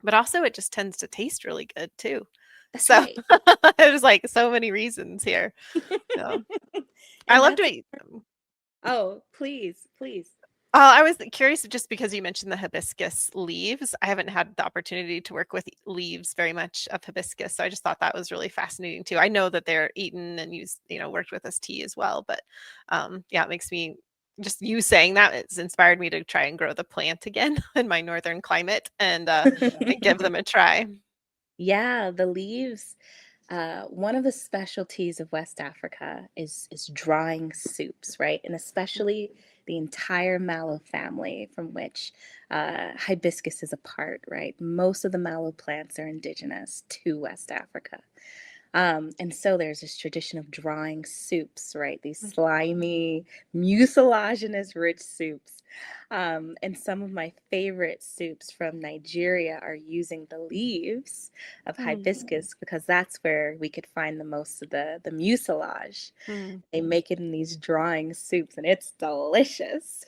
but also it just tends to taste really good too. That's So right. there's like so many reasons here. So I And loved that's, what oh, please, please. I was curious just because you mentioned the hibiscus leaves. I haven't had the opportunity to work with leaves very much of hibiscus, so I just thought that was really fascinating too. I know that they're eaten and used, worked with as tea as well, but yeah, it makes me just you saying that it's inspired me to try and grow the plant again in my northern climate and give them a try. Yeah, the leaves. One of the specialties of West Africa is drying soups, right? And especially the entire mallow family, from which hibiscus is a part, right? Most of the mallow plants are indigenous to West Africa. And so there's this tradition of drying soups, right? These slimy, mucilaginous rich soups. And some of my favorite soups from Nigeria are using the leaves of hibiscus because that's where we could find the most of the mucilage. They make it in these drying soups and it's delicious.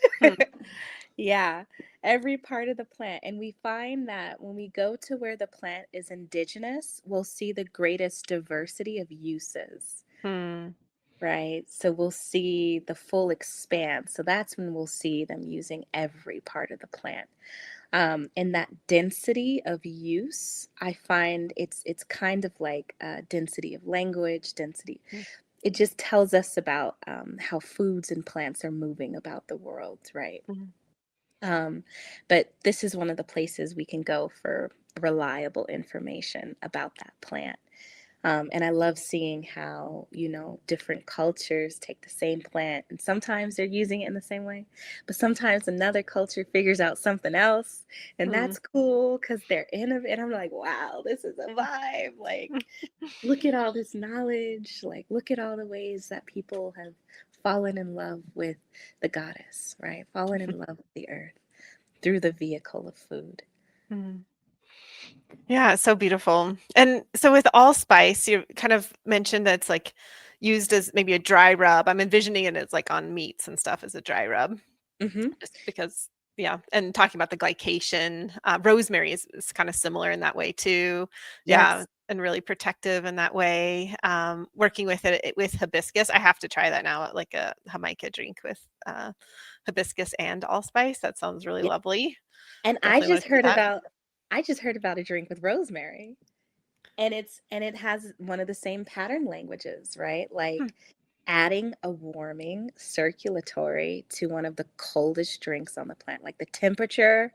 Yeah, every part of the plant. And we find that when we go to where the plant is indigenous, we'll see the greatest diversity of uses, right? So we'll see the full expanse. So that's when we'll see them using every part of the plant. And that density of use, I find it's kind of like density of language, density. It just tells us about how foods and plants are moving about the world, right? Um, but this is one of the places we can go for reliable information about that plant. And I love seeing how, different cultures take the same plant and sometimes they're using it in the same way, but sometimes another culture figures out something else. And that's cool because they're innovative. I'm like, wow, this is a vibe. Like, look at all this knowledge. Like, look at all the ways that people have fallen in love with the goddess, right? Fallen in love with the earth through the vehicle of food. Yeah, it's so beautiful. And so with allspice, you kind of mentioned that it's like used as maybe a dry rub. I'm envisioning it as like on meats and stuff as a dry rub, Hmm. just because, yeah. And talking about the glycation, rosemary is kind of similar in that way too. Yeah, Yes. and really protective in that way. Working with it with hibiscus, I have to try that now, like a Jamaica drink with hibiscus and allspice. That sounds really Yeah. lovely. And Definitely want to try that. I just heard about a drink with rosemary. And it has one of the same pattern languages, right? Hmm. Like adding a warming circulatory to one of the coldest drinks on the planet, like the temperature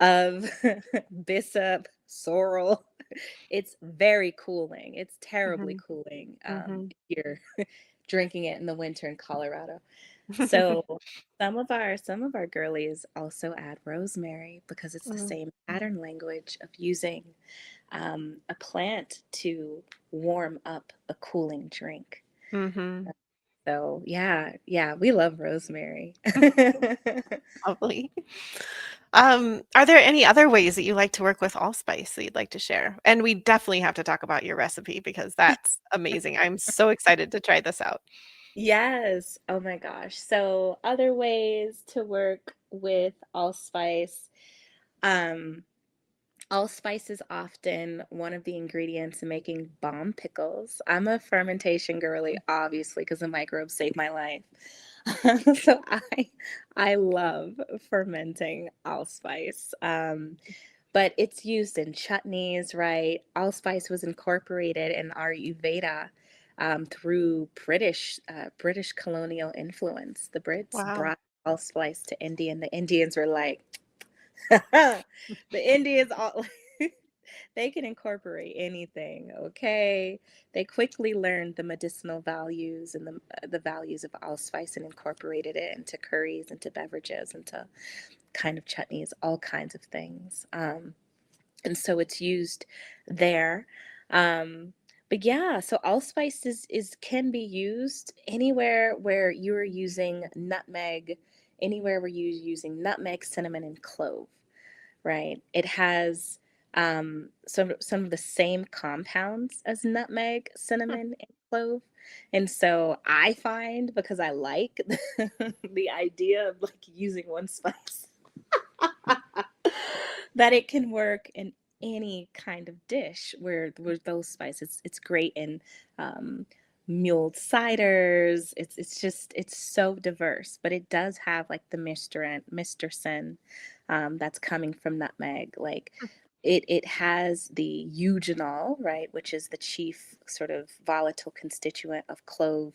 of Bissap, sorrel. It's very cooling. It's terribly Mhm. cooling Mhm. if you're drinking it in the winter in Colorado. So some of our girlies also add rosemary because it's the Mm, same pattern language of using a plant to warm up a cooling drink. mhm. So yeah, we love rosemary. Lovely. Are there any other ways that you like to work with allspice that you'd like to share? And we definitely have to talk about your recipe because that's amazing. I'm so excited to try this out. Yes. Oh my gosh. So other ways to work with allspice. Um, Allspice is often one of the ingredients in making bomb pickles. I'm a fermentation girly, obviously, because the microbes saved my life. So I love fermenting allspice. But it's used in chutneys, right? Allspice was incorporated in our Ayurveda through British colonial influence. The Brits Wow. brought allspice to India, and the Indians were like, the Indians all they can incorporate anything, okay? They quickly learned the medicinal values and the values of allspice and incorporated it into curries, into beverages, into kind of chutneys, all kinds of things. And so it's used there. Um, but yeah, so allspice is can be used anywhere where you're using nutmeg, anywhere where you're using nutmeg, cinnamon, and clove, right? It has some of the same compounds as nutmeg, Hmm. cinnamon, and clove. And so I find because I like the idea of like using one spice that it can work in any kind of dish where those spices. It's great in um, mulled ciders. It's so diverse, but it does have like the mistercin that's coming from nutmeg. Like it has the eugenol, right, which is the chief sort of volatile constituent of clove.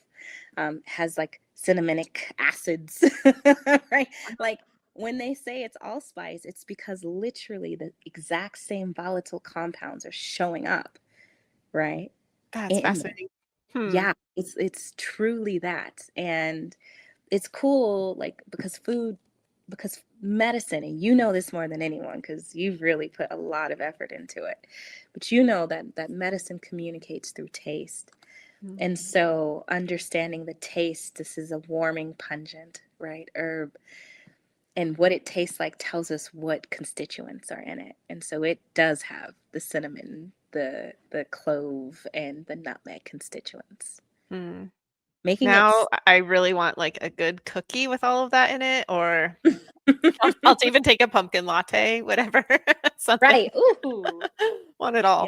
Has like cinnamonic acids, right? Like when they say it's allspice, it's because literally the exact same volatile compounds are showing up, right? That's in there. fascinating. Hmm. Yeah, it's truly that. And it's cool, like, because medicine, and you know this more than anyone because you've really put a lot of effort into it, but you know that medicine communicates through taste. Mm. And so understanding the taste, this is a warming, pungent, right, herb, and what it tastes like tells us what constituents are in it. And so it does have the cinnamon, the clove, and the nutmeg constituents, Hmm. making it Now I really want like a good cookie with all of that in it, or I'll even take a pumpkin latte, whatever. Something. right. Ooh. Want it all. Yeah.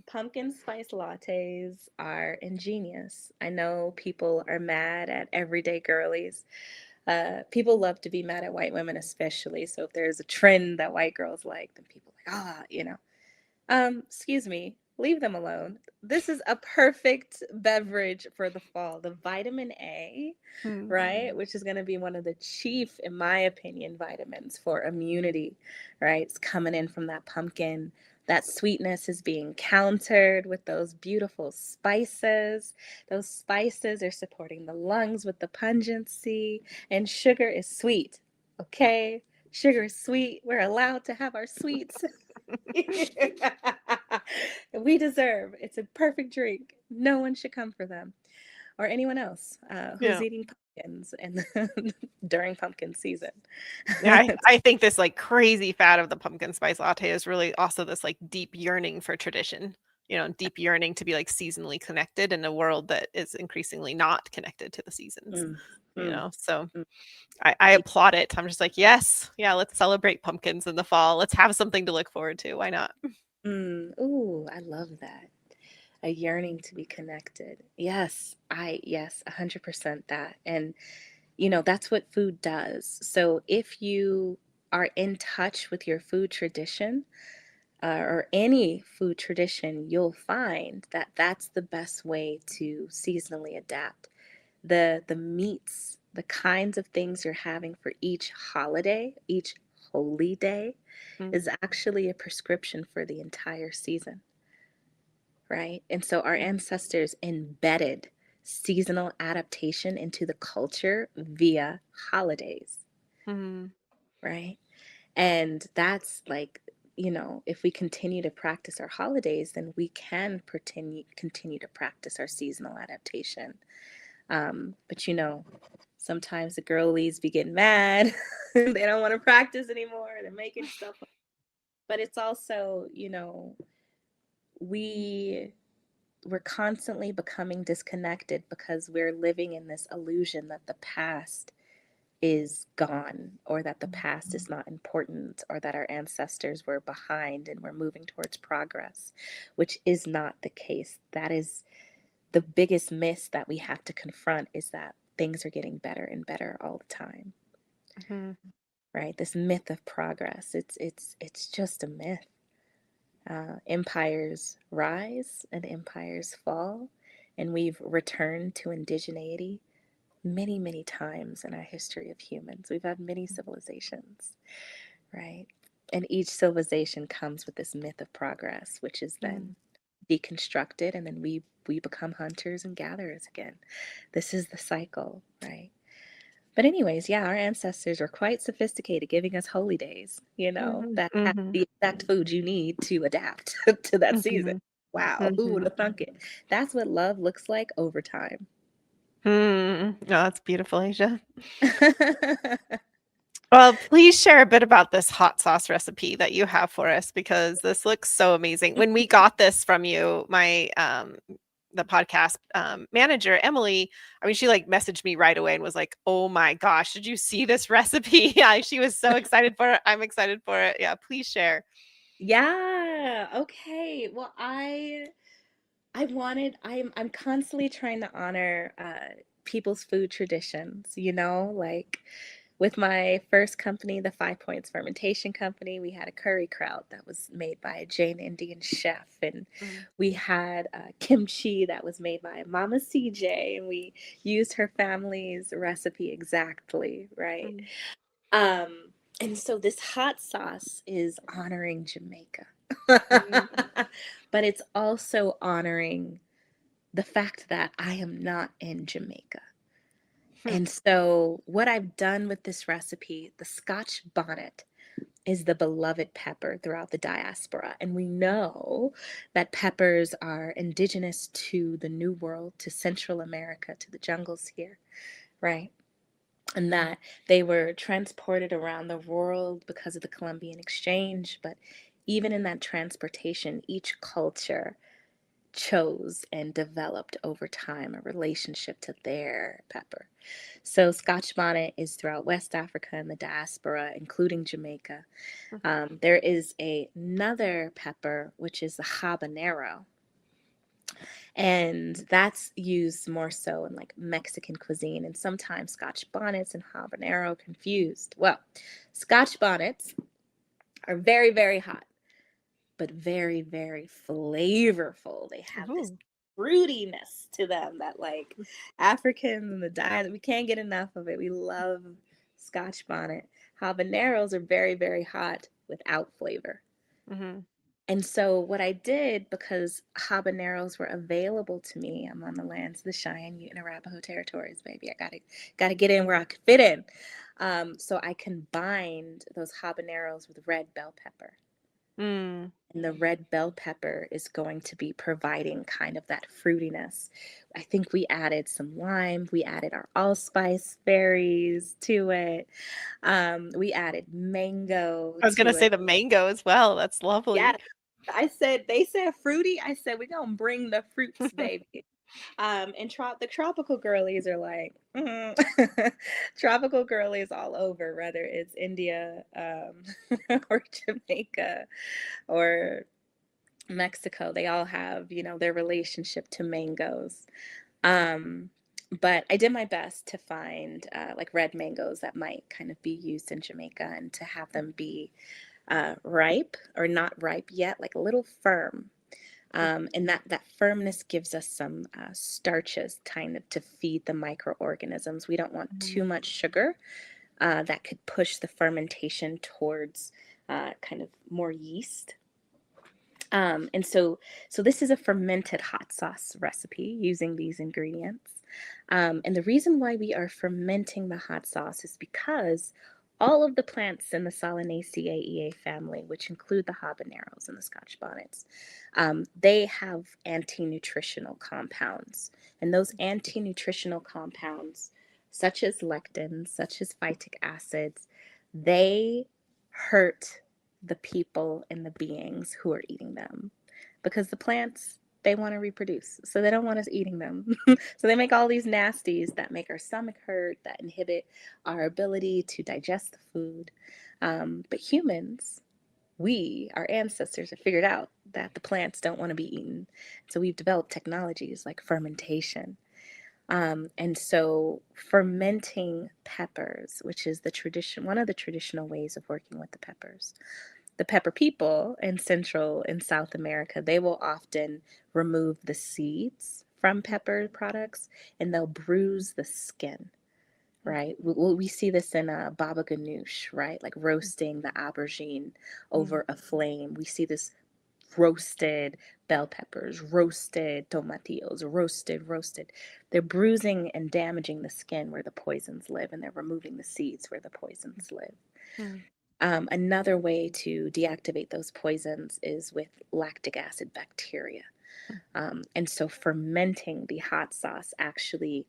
Pumpkin spice lattes are ingenious. I know people are mad at everyday girlies. People love to be mad at white women, especially. So if there's a trend that white girls like, then people are like, you know. Excuse me, leave them alone. This is a perfect beverage for the fall. The vitamin A, Hmm. right, which is going to be one of the chief, in my opinion, vitamins for immunity, right? It's coming in from that pumpkin. That sweetness is being countered with those beautiful spices. Those spices are supporting the lungs with the pungency, and sugar is sweet, okay? Sugar is sweet. We're allowed to have our sweets. We deserve. It's a perfect drink. No one should come for them or anyone else who's Yeah. eating pumpkins and during pumpkin season. Yeah, I think this like crazy fad of the pumpkin spice latte is really also this like deep yearning for tradition, deep yearning to be like seasonally connected in a world that is increasingly not connected to the seasons, Mm, mm, So mm. I applaud it. I'm just like, yes, yeah, let's celebrate pumpkins in the fall. Let's have something to look forward to. Why not? Ooh, I love that. A yearning to be connected. Yes, 100% that. And that's what food does. So if you are in touch with your food tradition, or any food tradition, you'll find that that's the best way to seasonally adapt. The meats, the kinds of things you're having for each holiday, each holy day, Mm, is actually a prescription for the entire season, right? And so our ancestors embedded seasonal adaptation into the culture via holidays, mm, right? And that's like, if we continue to practice our holidays, then we can continue to practice our seasonal adaptation. But sometimes the girlies be getting mad. They don't want to practice anymore. They're making stuff up. But it's also, we we're constantly becoming disconnected because we're living in this illusion that the past is gone, or that the past is not important, or that our ancestors were behind and we're moving towards progress, which is not the case. That is the biggest myth that we have to confront, is that things are getting better and better all the time, mhm, right? This myth of progress, it's just a myth. Empires rise and empires fall, and we've returned to indigeneity many, many times in our history of humans. We've had many civilizations, right? And each civilization comes with this myth of progress, which is then mm, deconstructed, and then we become hunters and gatherers again. This is the cycle, right? But anyways, yeah, our ancestors were quite sophisticated, giving us holy days, mhm, that have mhm, the exact food you need to adapt to that season. mhm, Wow, who would mhm. have thunk it? That's what love looks like over time. No, that's beautiful, Asia. Well, please share a bit about this hot sauce recipe that you have for us because this looks so amazing. When we got this from you, my the podcast manager Emily, I mean, she like messaged me right away and was like, "Oh my gosh, did you see this recipe?" Yeah, she was so excited for it. I'm excited for it. Yeah, please share. Yeah. Okay. Well, I'm constantly trying to honor people's food traditions, like with my first company, the Five Points Fermentation Company, we had a curry kraut that was made by a Jane Indian chef, and Mm, we had kimchi that was made by Mama CJ, and we used her family's recipe exactly, right? mm, Um, And so this hot sauce is honoring Jamaica. Mm. But it's also honoring the fact that I am not in Jamaica. Hmm. And so, what I've done with this recipe, the Scotch bonnet is the beloved pepper throughout the diaspora. And we know that peppers are indigenous to the New World, to Central America, to the jungles here, right? And that they were transported around the world because of the Columbian exchange. But even in that transportation, each culture chose and developed over time a relationship to their pepper. So Scotch bonnet is throughout West Africa and the diaspora, including Jamaica. There is another pepper, which is the habanero. And that's used more so in like Mexican cuisine, and sometimes Scotch bonnets and habanero confused. Well, Scotch bonnets are very, very hot, but very, very flavorful. They have this Ooh. fruitiness to them that like Africans and the diet, we can't get enough of it. We love Scotch bonnet. Habaneros are very, very hot without flavor. Mm-hmm. And so what I did, because habaneros were available to me, I'm on the lands of the Cheyenne, Ute, and Arapaho territories, baby. I gotta get in where I could fit in. So I combined those habaneros with red bell pepper. Mm. And the red bell pepper is going to be providing kind of that fruitiness. I think we added some lime. We added our allspice berries to it. We added mango I was gonna to say it. the mango as well. That's Yeah, lovely. they said fruity. I said, we're going to bring the fruits, baby. And the tropical girlies are like, tropical girlies all over, whether it's India, or Jamaica or Mexico. They all have, their relationship to mangoes. Um, but I did my best to find like red mangoes that might kind of be used in Jamaica, and to have them be ripe or not ripe yet, like a little firm. And that firmness gives us some starches kind of to feed the microorganisms. We don't want too Mm-hmm. much sugar that could push the fermentation towards kind of more yeast. And so this is a fermented hot sauce recipe using these ingredients. And the reason why we are fermenting the hot sauce is because all of the plants in the Solanaceae family, which include the habaneros and the Scotch bonnets, they have anti-nutritional compounds. And those anti-nutritional compounds, such as lectins, such as phytic acids, they hurt the people and the beings who are eating them, because the plants, they want to reproduce, so they don't want us eating them. So they make all these nasties that make our stomach hurt, that inhibit our ability to digest the food. But humans, our ancestors, have figured out that the plants don't want to be eaten, so we've developed technologies like fermentation. And so fermenting peppers, which is one of the traditional ways of working with the peppers. The pepper people in Central and South America, they will often remove the seeds from pepper products, and they'll bruise the skin, right? We see this in baba ganoush, right? Like roasting the aubergine over a flame. We see this roasted bell peppers, roasted tomatillos, roasted. They're bruising and damaging the skin where the poisons live, and they're removing the seeds where the poisons live. Mm-hmm. Another way to deactivate those poisons is with lactic acid bacteria. And so fermenting the hot sauce actually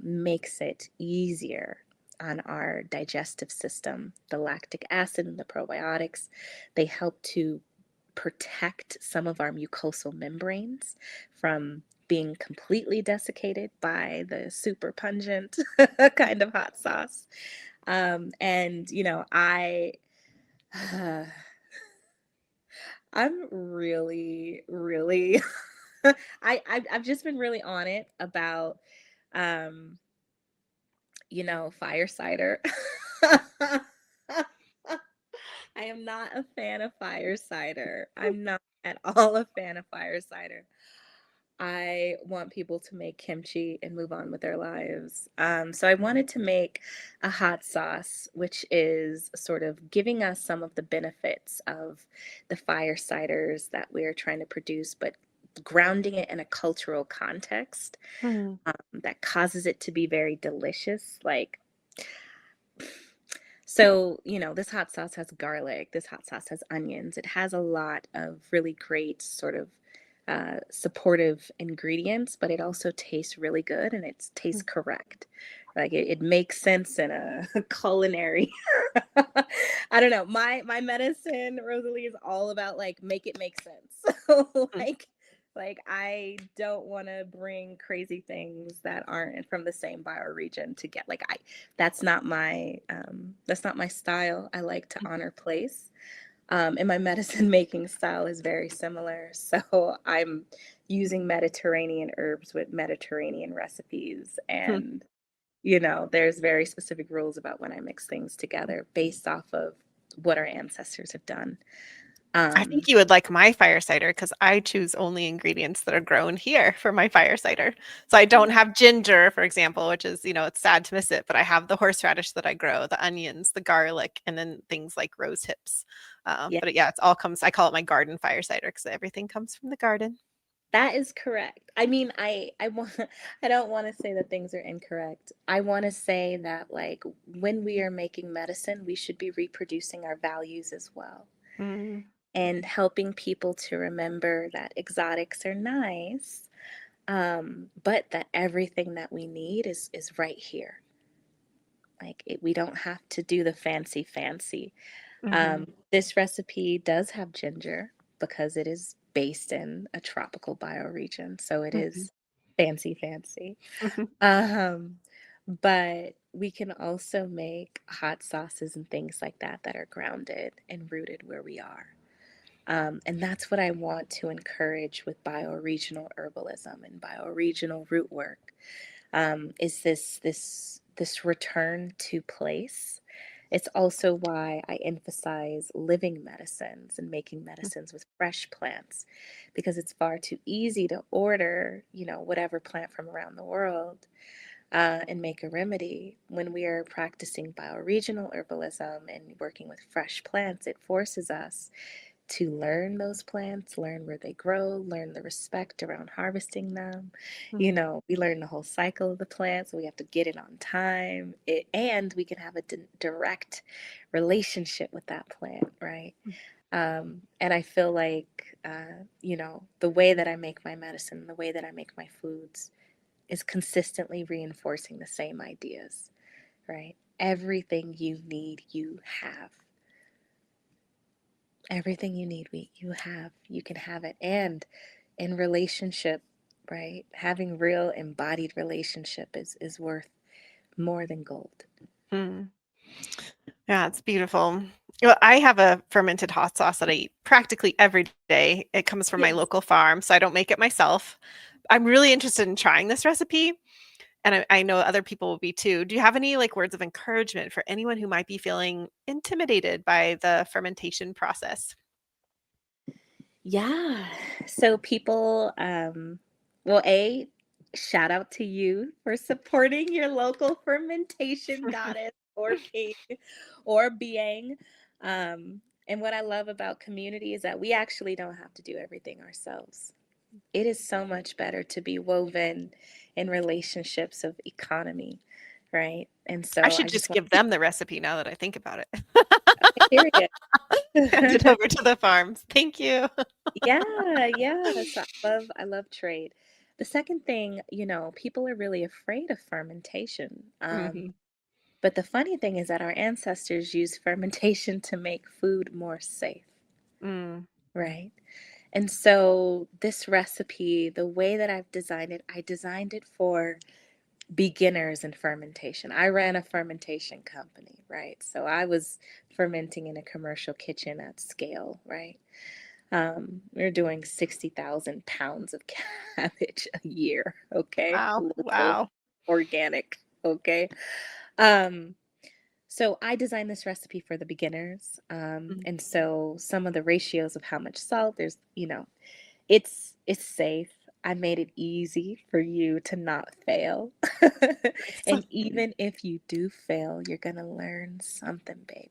makes it easier on our digestive system. The lactic acid and the probiotics, they help to protect some of our mucosal membranes from being completely desiccated by the super pungent kind of hot sauce. And I'm really, really, I've just been really on it about, um, fire cider. I am not a fan of fire cider. I'm not at all a fan of fire cider. I want people to make kimchi and move on with their lives. So I wanted to make a hot sauce, which is sort of giving us some of the benefits of the fire ciders that we're trying to produce, but grounding it in a cultural context Mm, that causes it to be very delicious. Like, so, this hot sauce has garlic, this hot sauce has onions. It has a lot of really great sort of supportive ingredients, but it also tastes really good and it tastes mm, correct. Like it makes sense in a culinary. I don't know. My medicine, Rosalie, is all about like make it make sense. So mm, like I don't want to bring crazy things that aren't from the same bioregion to get like I that's not my style. I like to mhm, honor place. And my medicine making style is very similar. So I'm using Mediterranean herbs with Mediterranean recipes. mm. And, there's very specific rules about when I mix things together based off of what our ancestors have done. I think Um, you would like my fire cider because I choose only ingredients that are grown here for my fire cider. So I don't oh, have ginger, for example, which is, it's sad to miss it, but I have the horseradish that I grow, the onions, the garlic, and then things like rose hips. yeah, But yeah, it's all comes, I call it my garden fire cider because everything comes from the garden. that is correct. I mean, I want I don't want to say that things are incorrect. I want to say that like when we are making medicine, we should be reproducing our values as well, Mm, and helping people to remember that exotics are nice, but that everything that we need is right here. Like we don't have to do the fancy fancy. mhm, This recipe does have ginger because it is based in a tropical bioregion, so it mhm, is fancy fancy. mhm, Um, but we can also make hot sauces and things like that that are grounded and rooted where we are. And that's what I want to encourage with bioregional herbalism and bioregional root work. Is this return to place? It's also why I emphasize living medicines and making medicines with fresh plants, because it's far too easy to order, whatever plant from around the world and make a remedy. When we are practicing bioregional herbalism and working with fresh plants, it forces us to learn those plants, learn where they grow, learn the respect around harvesting them. mhm, We learn the whole cycle of the plant, so we have to get it on time. And we can have a direct relationship with that plant, right? And I feel like, the way that I make my medicine, the way that I make my foods is consistently reinforcing the same ideas, right? Everything you need, you have. Everything you need, you have. You can have it. And in relationship, right? Having real embodied relationship is worth more than gold. mm. Yeah, it's beautiful. Well, I have a fermented hot sauce that I eat practically every day. It comes from my Yes. local farm, so I don't make it myself. I'm really interested in trying this recipe, and I know other people will be too. Do you have any like words of encouragement for anyone who might be feeling intimidated by the fermentation process? Yeah. So people, well, shout out to you for supporting your local fermentation goddess or king or being. And what I love about community is that we actually don't have to do everything ourselves. It is so much better to be woven in relationships of economy, right? And I so should I just just want give them the recipe now that I think about it. to period. Hand it over to the farms. Thank you. Yeah, yeah. So I love trade. The second thing, people are really afraid of fermentation. Mhm. But the funny thing is that our ancestors used fermentation to make food more safe, Mm, right? And so this recipe, the way that I've designed it, I designed it for beginners in fermentation. I ran a fermentation company, right? So I was fermenting in a commercial kitchen at scale, right? We are doing 60,000 pounds of cabbage a year, okay? wow, Local, wow. organic, okay? Um, so I designed this recipe for the beginners. Mm, And so some of the ratios of how much salt there's, it's safe. I made it easy for you to not fail. Nice. And even if you do fail, you're gonna learn something, baby.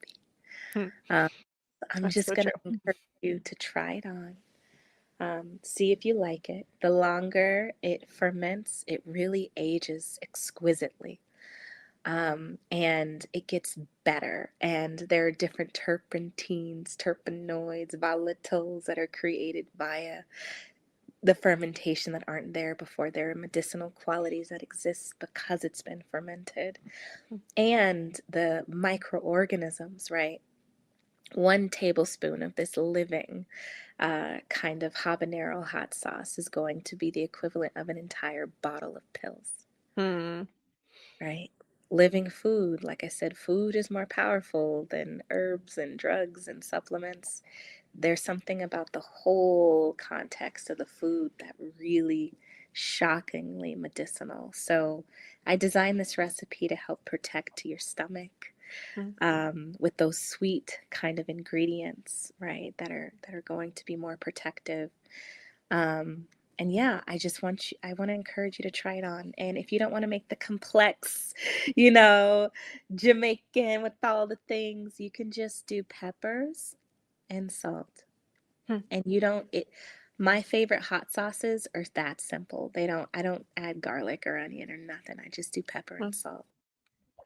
Hmm, Um, I'm that's just so gonna true. encourage you to try it on. See if you like it. The longer it ferments, it really ages exquisitely. And it gets better. And there are different terpentines, terpenoids, volatiles that are created via the fermentation that aren't there before. There are medicinal qualities that exist because it's been fermented. And the microorganisms, right? 1 tablespoon of this living kind of habanero hot sauce is going to be the equivalent of an entire bottle of pills, Hmm. right? Living food, like I said, food is more powerful than herbs and drugs and supplements. There's something about the whole context of the food that really shockingly medicinal. So I designed this recipe to help protect your stomach Hmm. with those sweet kind of ingredients, right? That are going to be more protective. Um, and yeah, I want to encourage you to try it on. And if you don't want to make the complex, you know, Jamaican with all the things, you can just do peppers and salt. Hmm. And you don't it my favorite hot sauces are that simple. I don't add garlic or onion or nothing. I just do pepper Hmm. and salt.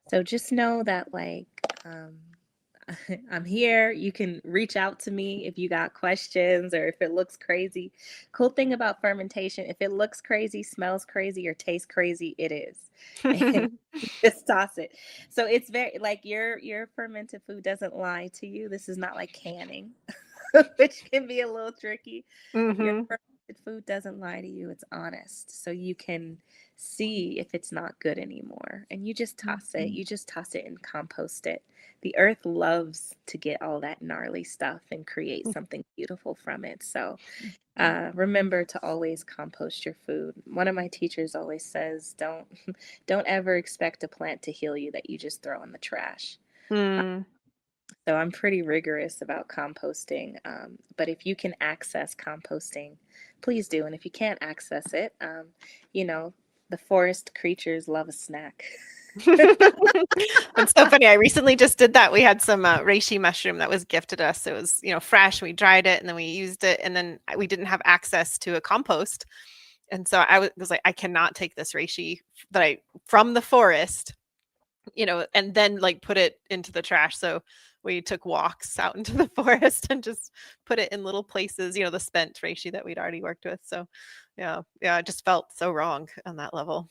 So just know that like um I'm here. You can reach out to me if you got questions or if it looks crazy. Cool thing about fermentation, if it looks crazy, smells crazy, or tastes crazy, it is. And just toss it. So it's very like your fermented food doesn't lie to you. This is not like canning, which can be a little tricky. Your Hmm. fermented food doesn't lie to you. It's honest. So you can see if it's not good anymore. And you just toss it. You just toss it and compost it. The earth loves to get all that gnarly stuff and create something beautiful from it. So remember to always compost your food. One of my teachers always says, don't ever expect a plant to heal you that you just throw in the trash. Hmm. So I'm pretty rigorous about composting. But if you can access composting, please do. And if you can't access it, you know, the forest creatures love a snack. That's so funny. I recently just did that. We had some reishi mushroom that was gifted us. It was, fresh. We dried it and then we used it, and then we didn't have access to a compost. And so I was like, I cannot take this reishi that I from the forest, and then like put it into the trash. So we took walks out into the forest and just put it in little places, the spent reishi that we'd already worked with. So yeah, it just felt so wrong on that level.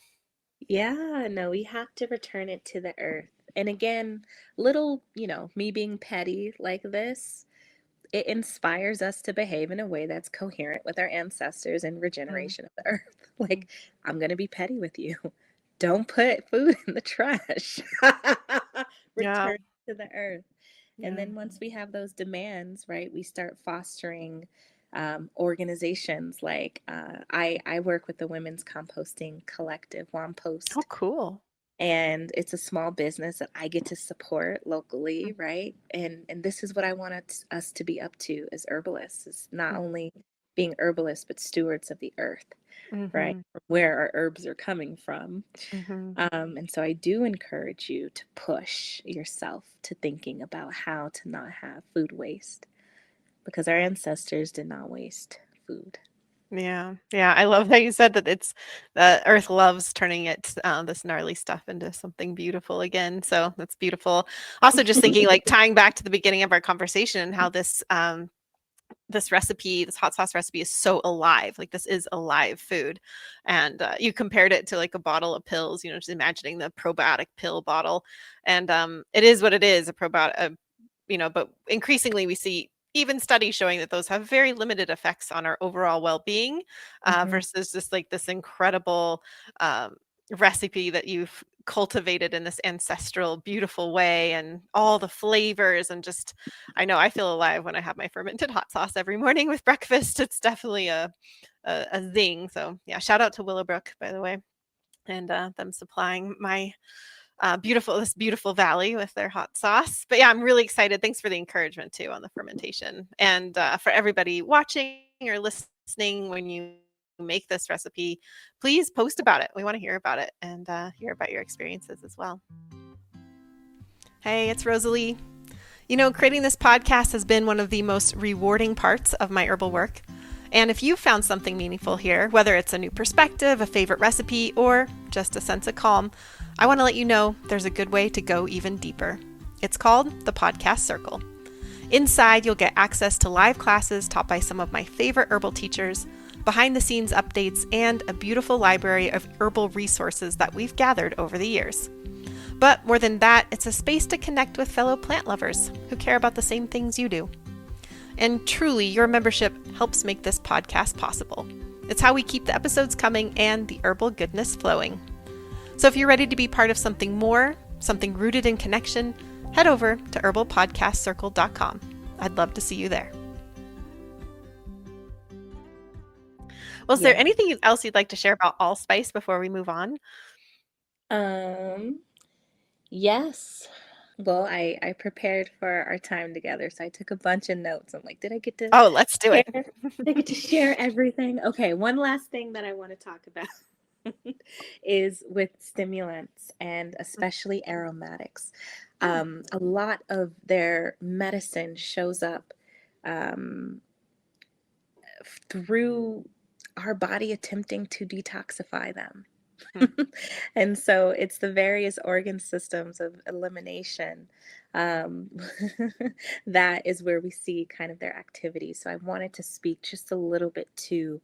Yeah, no, we have to return it to the earth. And again, little, me being petty like this, it inspires us to behave in a way that's coherent with our ancestors and Mm, regeneration of the earth. mm, Like, I'm going to be petty with you. Don't put food in the trash. yeah. Return to the earth. And Yeah. then once we have those demands, right, we start fostering organizations like I work with the Women's Composting Collective, Oh, Wampost, cool. and it's a small business that I get to support locally, right? And this is what I want us to be up to as herbalists, is not only being herbalists but stewards of the earth, right? Mm-hmm. Where our herbs are coming from. Mm-hmm. And so I do encourage you to push yourself to thinking about how to not have food waste because our ancestors did not waste food. Yeah. Yeah. I love that you said that it's the earth loves turning it this gnarly stuff into something beautiful again. So that's beautiful. Also, just thinking like tying back to the beginning of our conversation and how this recipe, this hot sauce recipe is so alive. Like this is alive food. And you compared it to like a bottle of pills, just imagining the probiotic pill bottle. And it is what it is, a probiotic, but increasingly we see even studies showing that those have very limited effects on our overall well-being Mhm. versus just like this incredible um, recipe that you've cultivated in this ancestral beautiful way, and all the flavors, and just I know I feel alive when I have my fermented hot sauce every morning with breakfast. It's definitely a zing. So yeah, shout out to Willowbrook, by the way, and them supplying my this beautiful valley with their hot sauce. But yeah, I'm really excited. Thanks for the encouragement too on the fermentation, and for everybody watching or listening, when you make this recipe, please post about it. We want to hear about it and hear about your experiences as well. Hey, it's Rosalee. Creating this podcast has been one of the most rewarding parts of my herbal work. And if you found something meaningful here, whether it's a new perspective, a favorite recipe, or just a sense of calm, I want to let you know there's a good way to go even deeper. It's called the Podcast Circle. Inside, you'll get access to live classes taught by some of my favorite herbal teachers, behind-the-scenes updates, and a beautiful library of herbal resources that we've gathered over the years. But more than that, it's a space to connect with fellow plant lovers who care about the same things you do. And truly, your membership helps make this podcast possible. It's how we keep the episodes coming and the herbal goodness flowing. So if you're ready to be part of something more, something rooted in connection, head over to herbalpodcastcircle.com. I'd love to see you there. Well, is there anything else you'd like to share about Allspice before we move on? Yes. Well, I prepared for our time together, so I took a bunch of notes. I'm like, did I get to Oh, let's do it. share? Did I get to share everything? Okay, one last thing that I want to talk about is with stimulants and especially aromatics. A lot of their medicine shows up through our body attempting to detoxify them. And so it's the various organ systems of elimination that is where we see kind of their activity. So I wanted to speak just a little bit to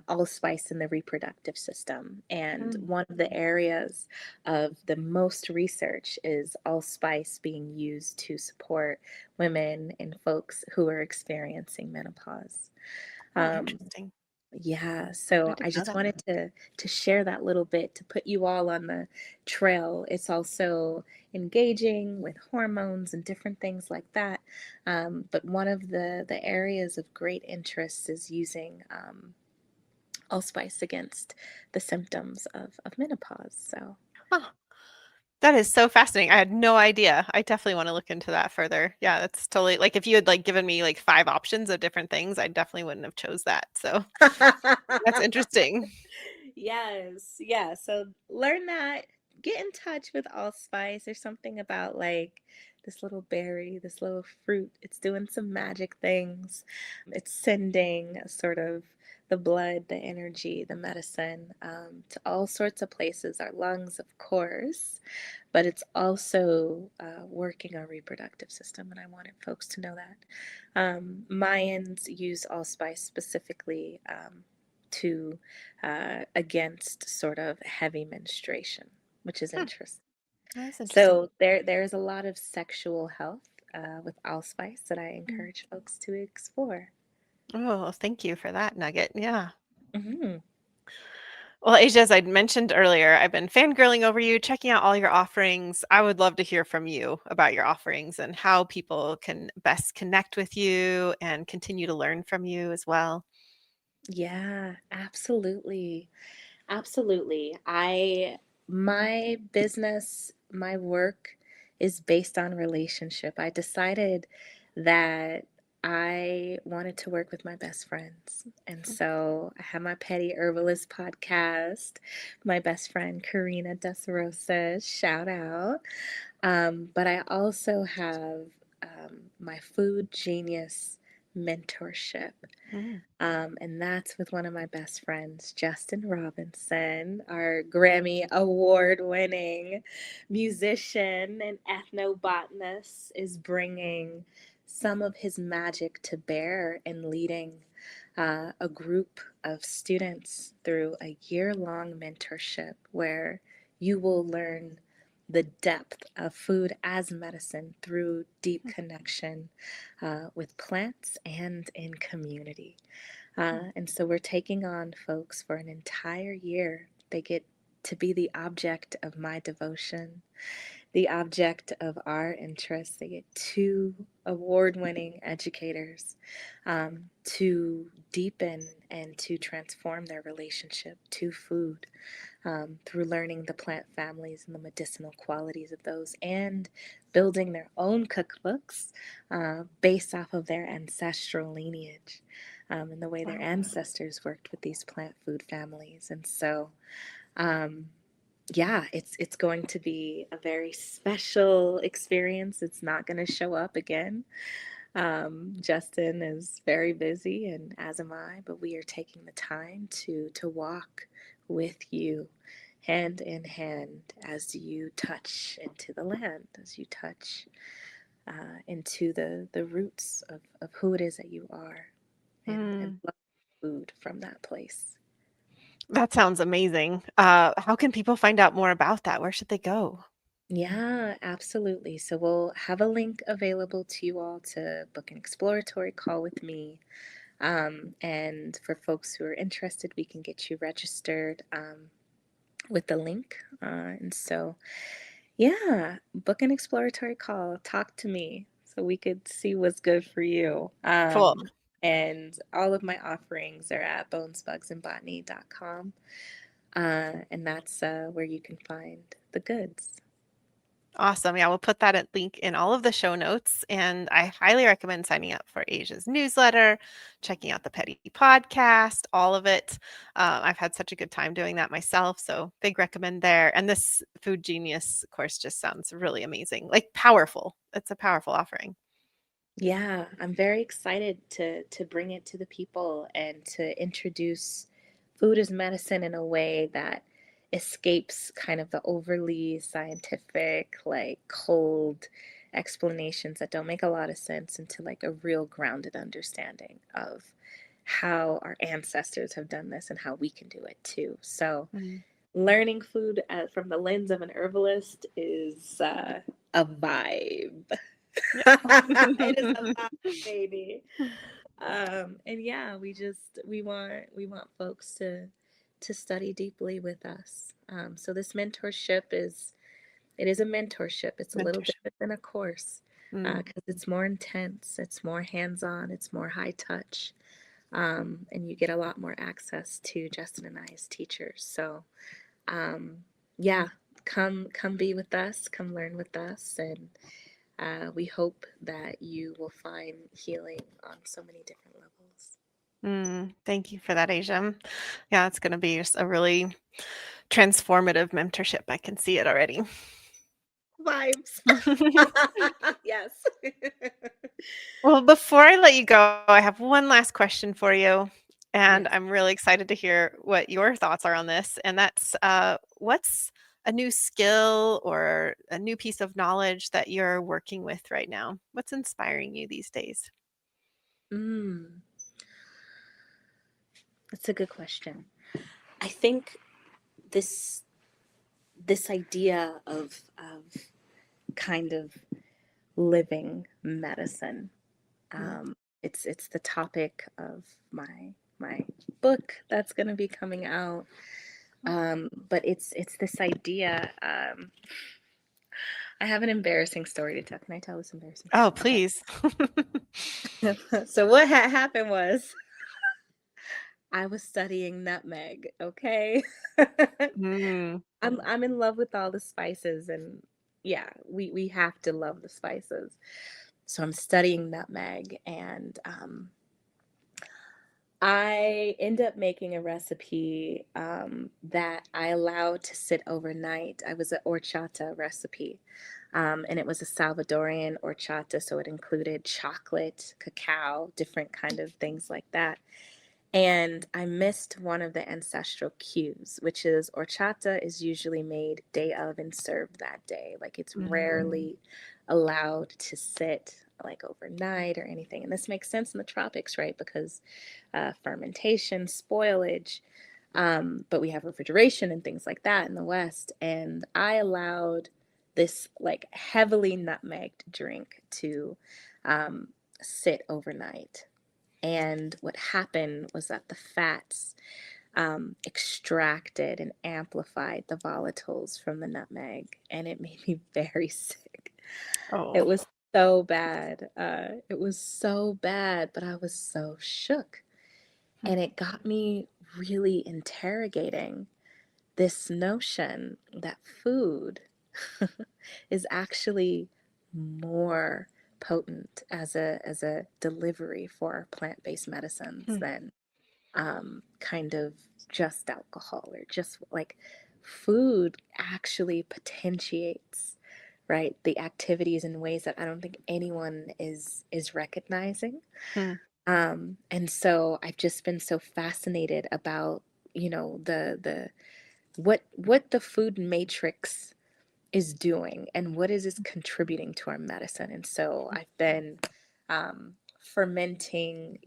allspice in the reproductive system. And one of the areas of the most research is allspice being used to support women and folks who are experiencing menopause. Interesting. Yeah, so I just wanted to share that little bit to put you all on the trail. It's also engaging with hormones and different things like that. But one of the areas of great interest is using allspice against the symptoms of menopause. So. That is so fascinating. I had no idea. I definitely want to look into that further. Yeah, that's totally like if you had like given me like 5 options of different things, I definitely wouldn't have chose that. So that's interesting. Yes, yeah. So learn that. Get in touch with allspice. There's something about like this little berry, this little fruit. It's doing some magic things. It's sending sort of the blood, the energy, the medicine to all sorts of places, our lungs, of course, but it's also working our reproductive system. And I wanted folks to know that. Mayans use allspice specifically to against sort of heavy menstruation, which is interesting. That's interesting. So there's a lot of sexual health with allspice that I encourage folks to explore. Oh, thank you for that nugget. Yeah. Mm-hmm. Well, Asia, as I'd mentioned earlier, I've been fangirling over you, checking out all your offerings. I would love to hear from you about your offerings and how people can best connect with you and continue to learn from you as well. Yeah, absolutely. Absolutely. My business, my work is based on relationship. I decided that I wanted to work with my best friends. And so I have my Petty Herbalist podcast, my best friend Karina Desarosa, shout out. But I also have my Food Genius mentorship. Mm. And that's with one of my best friends, Justin Robinson, our Grammy award-winning musician and ethnobotanist, is bringing some of his magic to bear and leading a group of students through a year-long mentorship where you will learn the depth of food as medicine through deep connection with plants and in community. And so we're taking on folks for an entire year. They get to be the object of my devotion, the object of our interest. They get two award-winning educators to deepen and to transform their relationship to food through learning the plant families and the medicinal qualities of those, and building their own cookbooks based off of their ancestral lineage and the way their ancestors worked with these plant food families. And so, um, yeah, it's going to be a very special experience. It's not going to show up again. Justin is very busy, and as am I, but we are taking the time to walk with you hand in hand as you touch into the land, as you touch into the roots of who it is that you are, and Mm, love food from that place. that sounds amazing. How can people find out more about that? Where should they go? Yeah, absolutely. So we'll have a link available to you all to book an exploratory call with me. And for folks who are interested, we can get you registered with the link. And so, yeah, book an exploratory call, talk to me so we could see what's good for you. Cool. And all of my offerings are at bonesbugsandbotany.com. And that's where you can find the goods. Awesome. Yeah, we'll put that at link in all of the show notes. And I highly recommend signing up for Asia's newsletter, checking out the Petty podcast, all of it. I've had such a good time doing that myself. So big recommend there. And this Food Genius course just sounds really amazing, like powerful. It's a powerful offering. Yeah, I'm very excited to bring it to the people and to introduce food as medicine in a way that escapes kind of the overly scientific, like cold explanations that don't make a lot of sense into like a real grounded understanding of how our ancestors have done this and how we can do it too. So, Mm. learning food from the lens of an herbalist is a vibe. Yeah. It is a vibe, baby. And yeah, we want folks to study deeply with us. So this mentorship is a mentorship. It's a little Mentorship. different than a course Mm. because it's more intense, it's more hands-on, it's more high touch, and you get a lot more access to Justin and I as teachers. So um, yeah, come be with us, come learn with us, and we hope that you will find healing on so many different levels. Thank you for that, Asia. Yeah, it's going to be just a really transformative mentorship. I can see it already. Vibes. Yes. Well, before I let you go, I have one last question for you, and Yes. I'm really excited to hear what your thoughts are on this. And that's what's a new skill or a new piece of knowledge that you're working with right now? What's inspiring you these days? Mm, that's a good question. I think this this idea of kind of living medicine. Mm. It's the topic of my book that's going to be coming out. But it's this idea. I have an embarrassing story to tell. Can I tell this embarrassing Oh, story? Okay. please. So what had happened was I was studying nutmeg. Okay. Mm. I'm in love with all the spices, and yeah, we have to love the spices. So I'm studying nutmeg, and I end up making a recipe that I allowed to sit overnight. I was an horchata recipe, and it was a Salvadorian horchata, so it included chocolate, cacao, different kind of things like that. And I missed one of the ancestral cues, which is horchata is usually made day of and served that day. Like it's Mm. rarely allowed to sit like overnight or anything. And this makes sense in the tropics, right? Because fermentation, spoilage, but we have refrigeration and things like that in the West. And I allowed this like heavily nutmegged drink to um, sit overnight. And what happened was that the fats extracted and amplified the volatiles from the nutmeg, and it made me very sick. It Oh. was so bad. It was so bad, but I was so shook. And it got me really interrogating this notion that food is actually more potent as a delivery for plant-based medicines than kind of just alcohol, or just like food actually potentiates, right, the activities in ways that I don't think anyone is recognizing. Hmm. And so I've just been so fascinated about, the what the food matrix is doing and what is contributing to our medicine. And so I've been fermenting,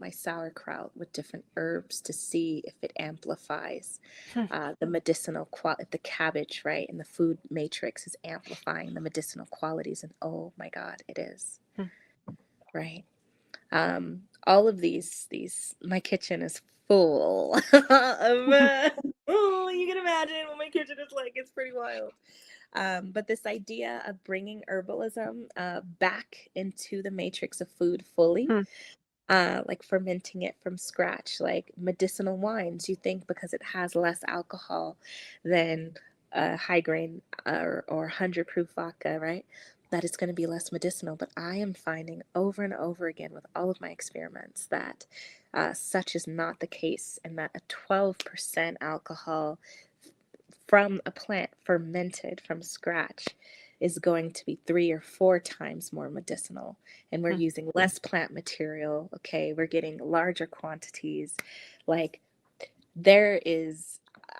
my sauerkraut with different herbs to see if it amplifies the medicinal if the cabbage, right, in the food matrix is amplifying the medicinal qualities. And oh my God, it is, right? All of these, my kitchen is full of, oh, you can imagine what my kitchen is like. It's pretty wild. But this idea of bringing herbalism back into the matrix of food fully, like fermenting it from scratch, like medicinal wines, you think because it has less alcohol than high grain or 100 proof vodka, right? That it's going to be less medicinal. But I am finding over and over again with all of my experiments that such is not the case, and that a 12% alcohol from a plant fermented from scratch is going to be 3 or 4 times more medicinal. And we're using less plant material. Okay, we're getting larger quantities. Like,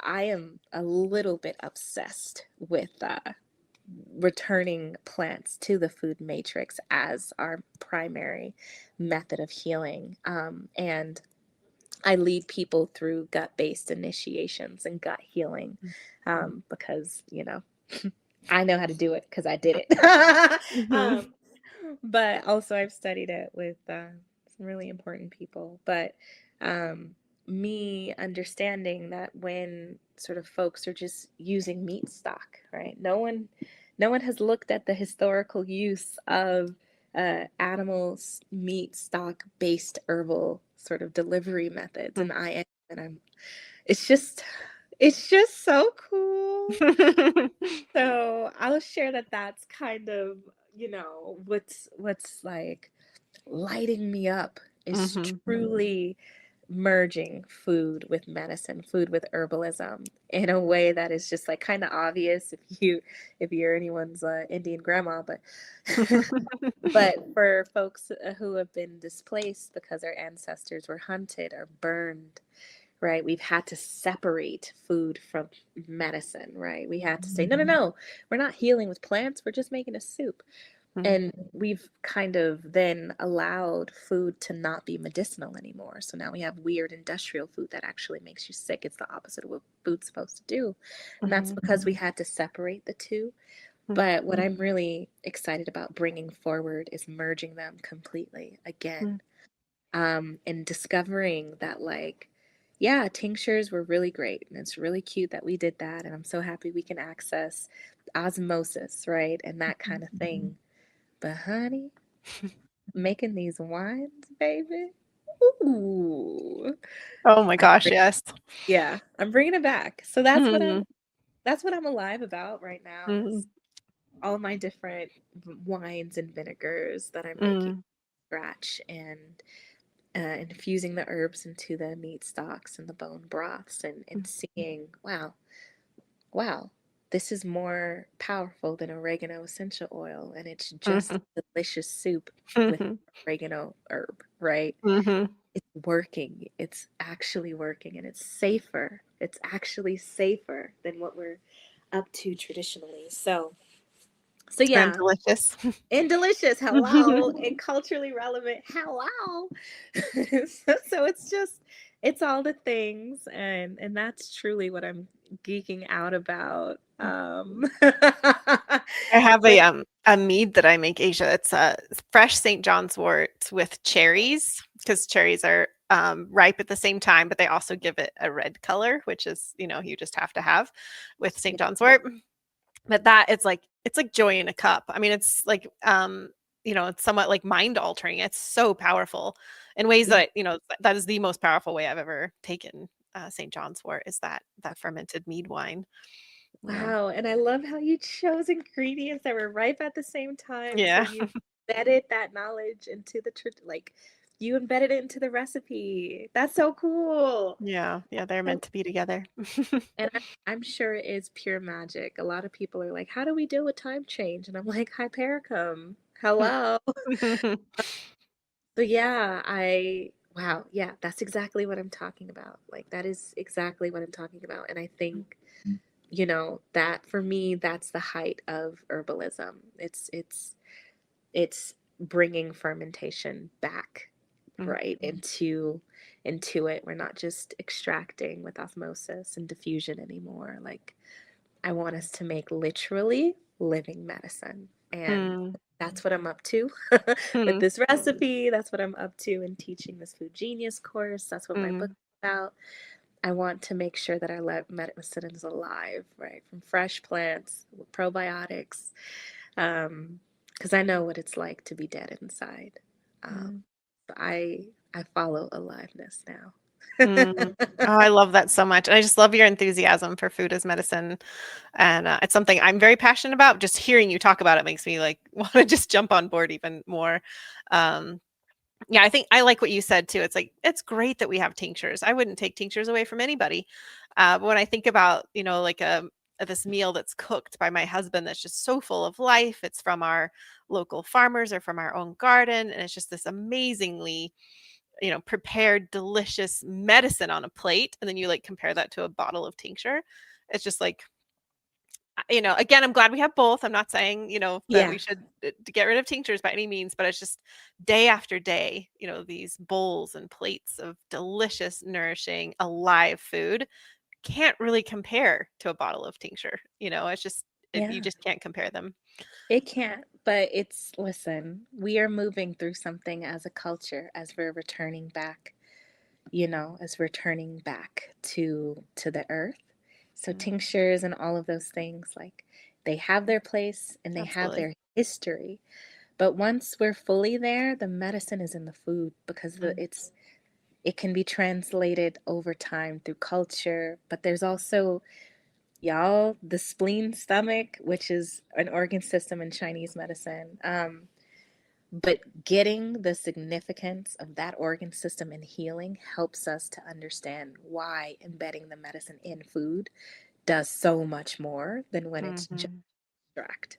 I am a little bit obsessed with returning plants to the food matrix as our primary method of healing. And I lead people through gut-based initiations and gut healing, because, I know how to do it because I did it. But also I've studied it with some really important people. But me understanding that when sort of folks are just using meat stock, right? No one has looked at the historical use of animal meat stock based herbal sort of delivery methods, and I'm it's just so cool. So I'll share that that's kind of, what's like lighting me up is truly merging food with medicine, food with herbalism in a way that is just like kind of obvious if you're anyone's Indian grandma, but but for folks who have been displaced because our ancestors were hunted or burned, right? We've had to separate food from medicine, right? We had to say, no, no, no, we're not healing with plants. We're just making a soup. And we've kind of then allowed food to not be medicinal anymore. So now we have weird industrial food that actually makes you sick. It's the opposite of what food's supposed to do. And that's because we had to separate the two. But what I'm really excited about bringing forward is merging them completely again, and discovering that, like, yeah, tinctures were really great, and it's really cute that we did that, and I'm so happy we can access osmosis, right, and that kind of thing. But honey, making these wines, baby, ooh, Oh my I'm gosh, bring- yes. yeah, I'm bringing it back. So that's what I'm Mhm. that's what I'm alive about right now, Mhm. is all my different wines and vinegars that I'm making Mhm. from scratch, and infusing the herbs into the meat stocks and the bone broths, and seeing, wow, this is more powerful than oregano essential oil, and it's just Mhm. delicious soup with Mhm. oregano herb, right? Mhm. It's working. It's actually working, and it's safer. It's actually safer than what we're up to traditionally. So And yeah, delicious. and delicious, hello, and culturally relevant, hello. So it's all the things, and that's truly what I'm geeking out about. I have But a mead that I make, Asia. It's a fresh St. John's wort with cherries, because cherries are ripe at the same time, but they also give it a red color, which is, you just have to have with St. Yeah. John's wort. But that it's like joy in a cup. I mean, it's like, it's somewhat like mind altering. It's so powerful in ways Yeah. that, that is the most powerful way I've ever taken St. John's wort, is that fermented mead wine. Yeah. Wow. And I love how you chose ingredients that were ripe at the same time. So Yeah. you embedded that knowledge into like you embedded it into the recipe. That's so cool. Yeah. Yeah. They're So, meant to be together. and I'm sure it is pure magic. A lot of people are like, how do we deal with time change? And I'm like, Hypericum. Hello. So yeah, wow, yeah, that's exactly what I'm talking about. Like that is exactly what I'm talking about. And I think, that for me, that's the height of herbalism. It's bringing fermentation back, Mm, right, into it. We're not just extracting with osmosis and diffusion anymore. Like I want us to make literally living medicine. And mm, that's what I'm up to with mm, this recipe. That's what I'm up to in teaching this Food Genius course. That's what my book mm, is about. I want to make sure that our medicine is alive, right? From fresh plants, with probiotics, because I know what it's like to be dead inside. Um, mm, I I follow aliveness now. mm. Oh, I love that so much. And I just love your enthusiasm for food as medicine. And it's something I'm very passionate about. Just hearing you talk about it makes me like want to just jump on board even more. Um, yeah, I think I like what you said too. It's like, it's great that we have tinctures. I wouldn't take tinctures away from anybody. But when I think about, like this meal that's cooked by my husband that's just so full of life, it's from our local farmers or from our own garden. And it's just this amazingly, prepared, delicious medicine on a plate. And then you like compare that to a bottle of tincture. It's just like, again, I'm glad we have both. I'm not saying, that Yeah, we should to get rid of tinctures by any means, but it's just day after day, these bowls and plates of delicious, nourishing, alive food can't really compare to a bottle of tincture. It's just, you yeah. just can't compare them. It can't, but listen, we are moving through something as a culture as we're returning back, as we're turning back to the earth. So Mm, tinctures and all of those things, like they have their place and they have absolutely. their history. But once we're fully there, the medicine is in the food because Mm, it can be translated over time through culture, but there's also y'all, the spleen stomach, which is an organ system in Chinese medicine. But getting the significance of that organ system in healing helps us to understand why embedding the medicine in food does so much more than when it's just mhm. extract.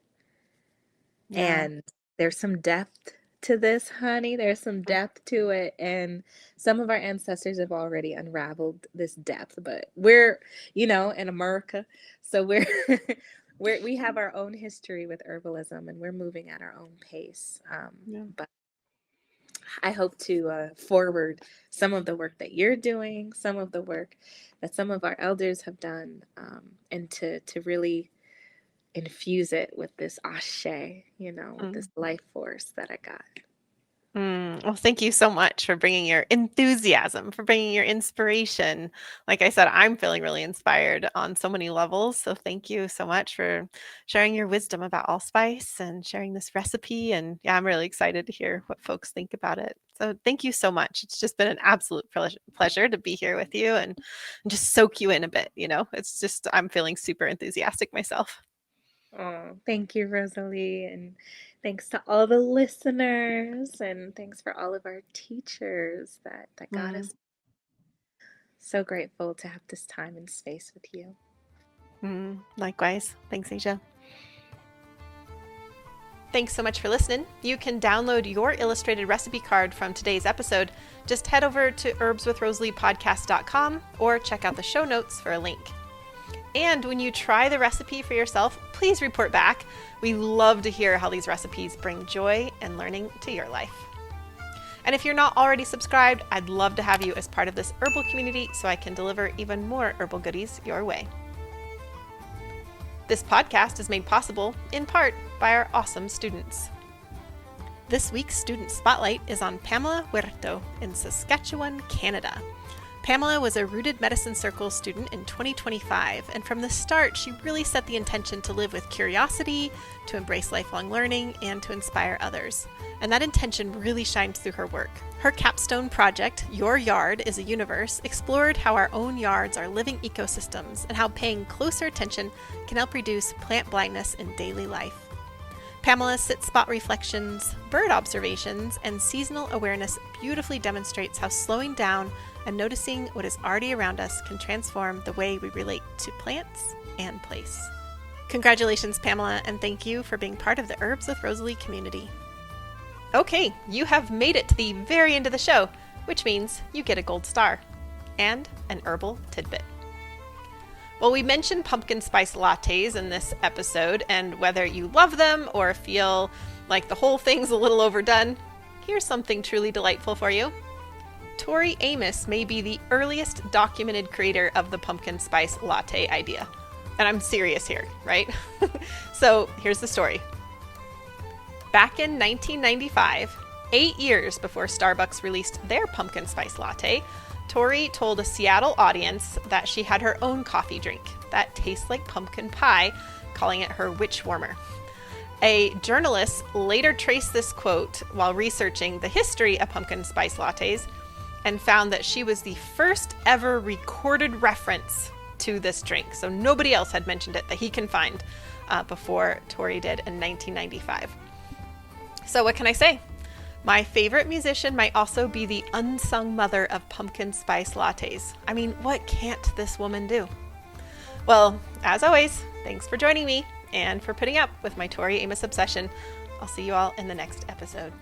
Yeah. And there's some depth to this, honey. There's some Mm, depth to it. And some of our ancestors have already unraveled this depth, but we're, in America. So we have our own history with herbalism and we're moving at our own pace. yeah. But I hope to forward some of the work that you're doing, some of the work that some of our elders have done, and to really infuse it with this ashe, with Mm. this life force that I got. Well, thank you so much for bringing your enthusiasm, for bringing your inspiration. Like I said, I'm feeling really inspired on so many levels. So thank you so much for sharing your wisdom about allspice and sharing this recipe. And yeah, I'm really excited to hear what folks think about it. So thank you so much. It's just been an absolute pleasure to be here with you and just soak you in a bit. It's just, I'm feeling super enthusiastic myself. Oh, thank you, Rosalie. And thanks to all the listeners. And thanks for all of our teachers that got Mm, us. So grateful to have this time and space with you. likewise. Thanks, Asia. Thanks so much for listening. You can download your illustrated recipe card from today's episode. Just head over to herbswithrosaleepodcast.com or check out the show notes for a link. And when you try the recipe for yourself, please report back. We love to hear how these recipes bring joy and learning to your life. And if you're not already subscribed, I'd love to have you as part of this herbal community so I can deliver even more herbal goodies your way. This podcast is made possible, in part, by our awesome students. This week's student spotlight is on Pamela Huerto in Saskatchewan, Canada. Pamela was a Rooted Medicine Circle student in 2025, and from the start, she really set the intention to live with curiosity, to embrace lifelong learning, and to inspire others. And that intention really shines through her work. Her capstone project, Your Yard is a Universe, explored how our own yards are living ecosystems and how paying closer attention can help reduce plant blindness in daily life. Pamela's sit spot reflections, bird observations, and seasonal awareness beautifully demonstrates how slowing down and noticing what is already around us can transform the way we relate to plants and place. Congratulations, Pamela, and thank you for being part of the Herbs with Rosalee community. Okay, you have made it to the very end of the show, which means you get a gold star and an herbal tidbit. Well, we mentioned pumpkin spice lattes in this episode, and whether you love them or feel like the whole thing's a little overdone, here's something truly delightful for you. Tori Amos may be the earliest documented creator of the pumpkin spice latte idea. And I'm serious here, right? So here's the story. Back in 1995, 8 years before Starbucks released their pumpkin spice latte, Tori told a Seattle audience that she had her own coffee drink that tastes like pumpkin pie, calling it her witch warmer. A journalist later traced this quote while researching the history of pumpkin spice lattes and found that she was the first ever recorded reference to this drink. So nobody else had mentioned it that he can find before Tori did in 1995. So what can I say? My favorite musician might also be the unsung mother of pumpkin spice lattes. I mean, what can't this woman do? Well, as always, thanks for joining me and for putting up with my Tori Amos obsession. I'll see you all in the next episode.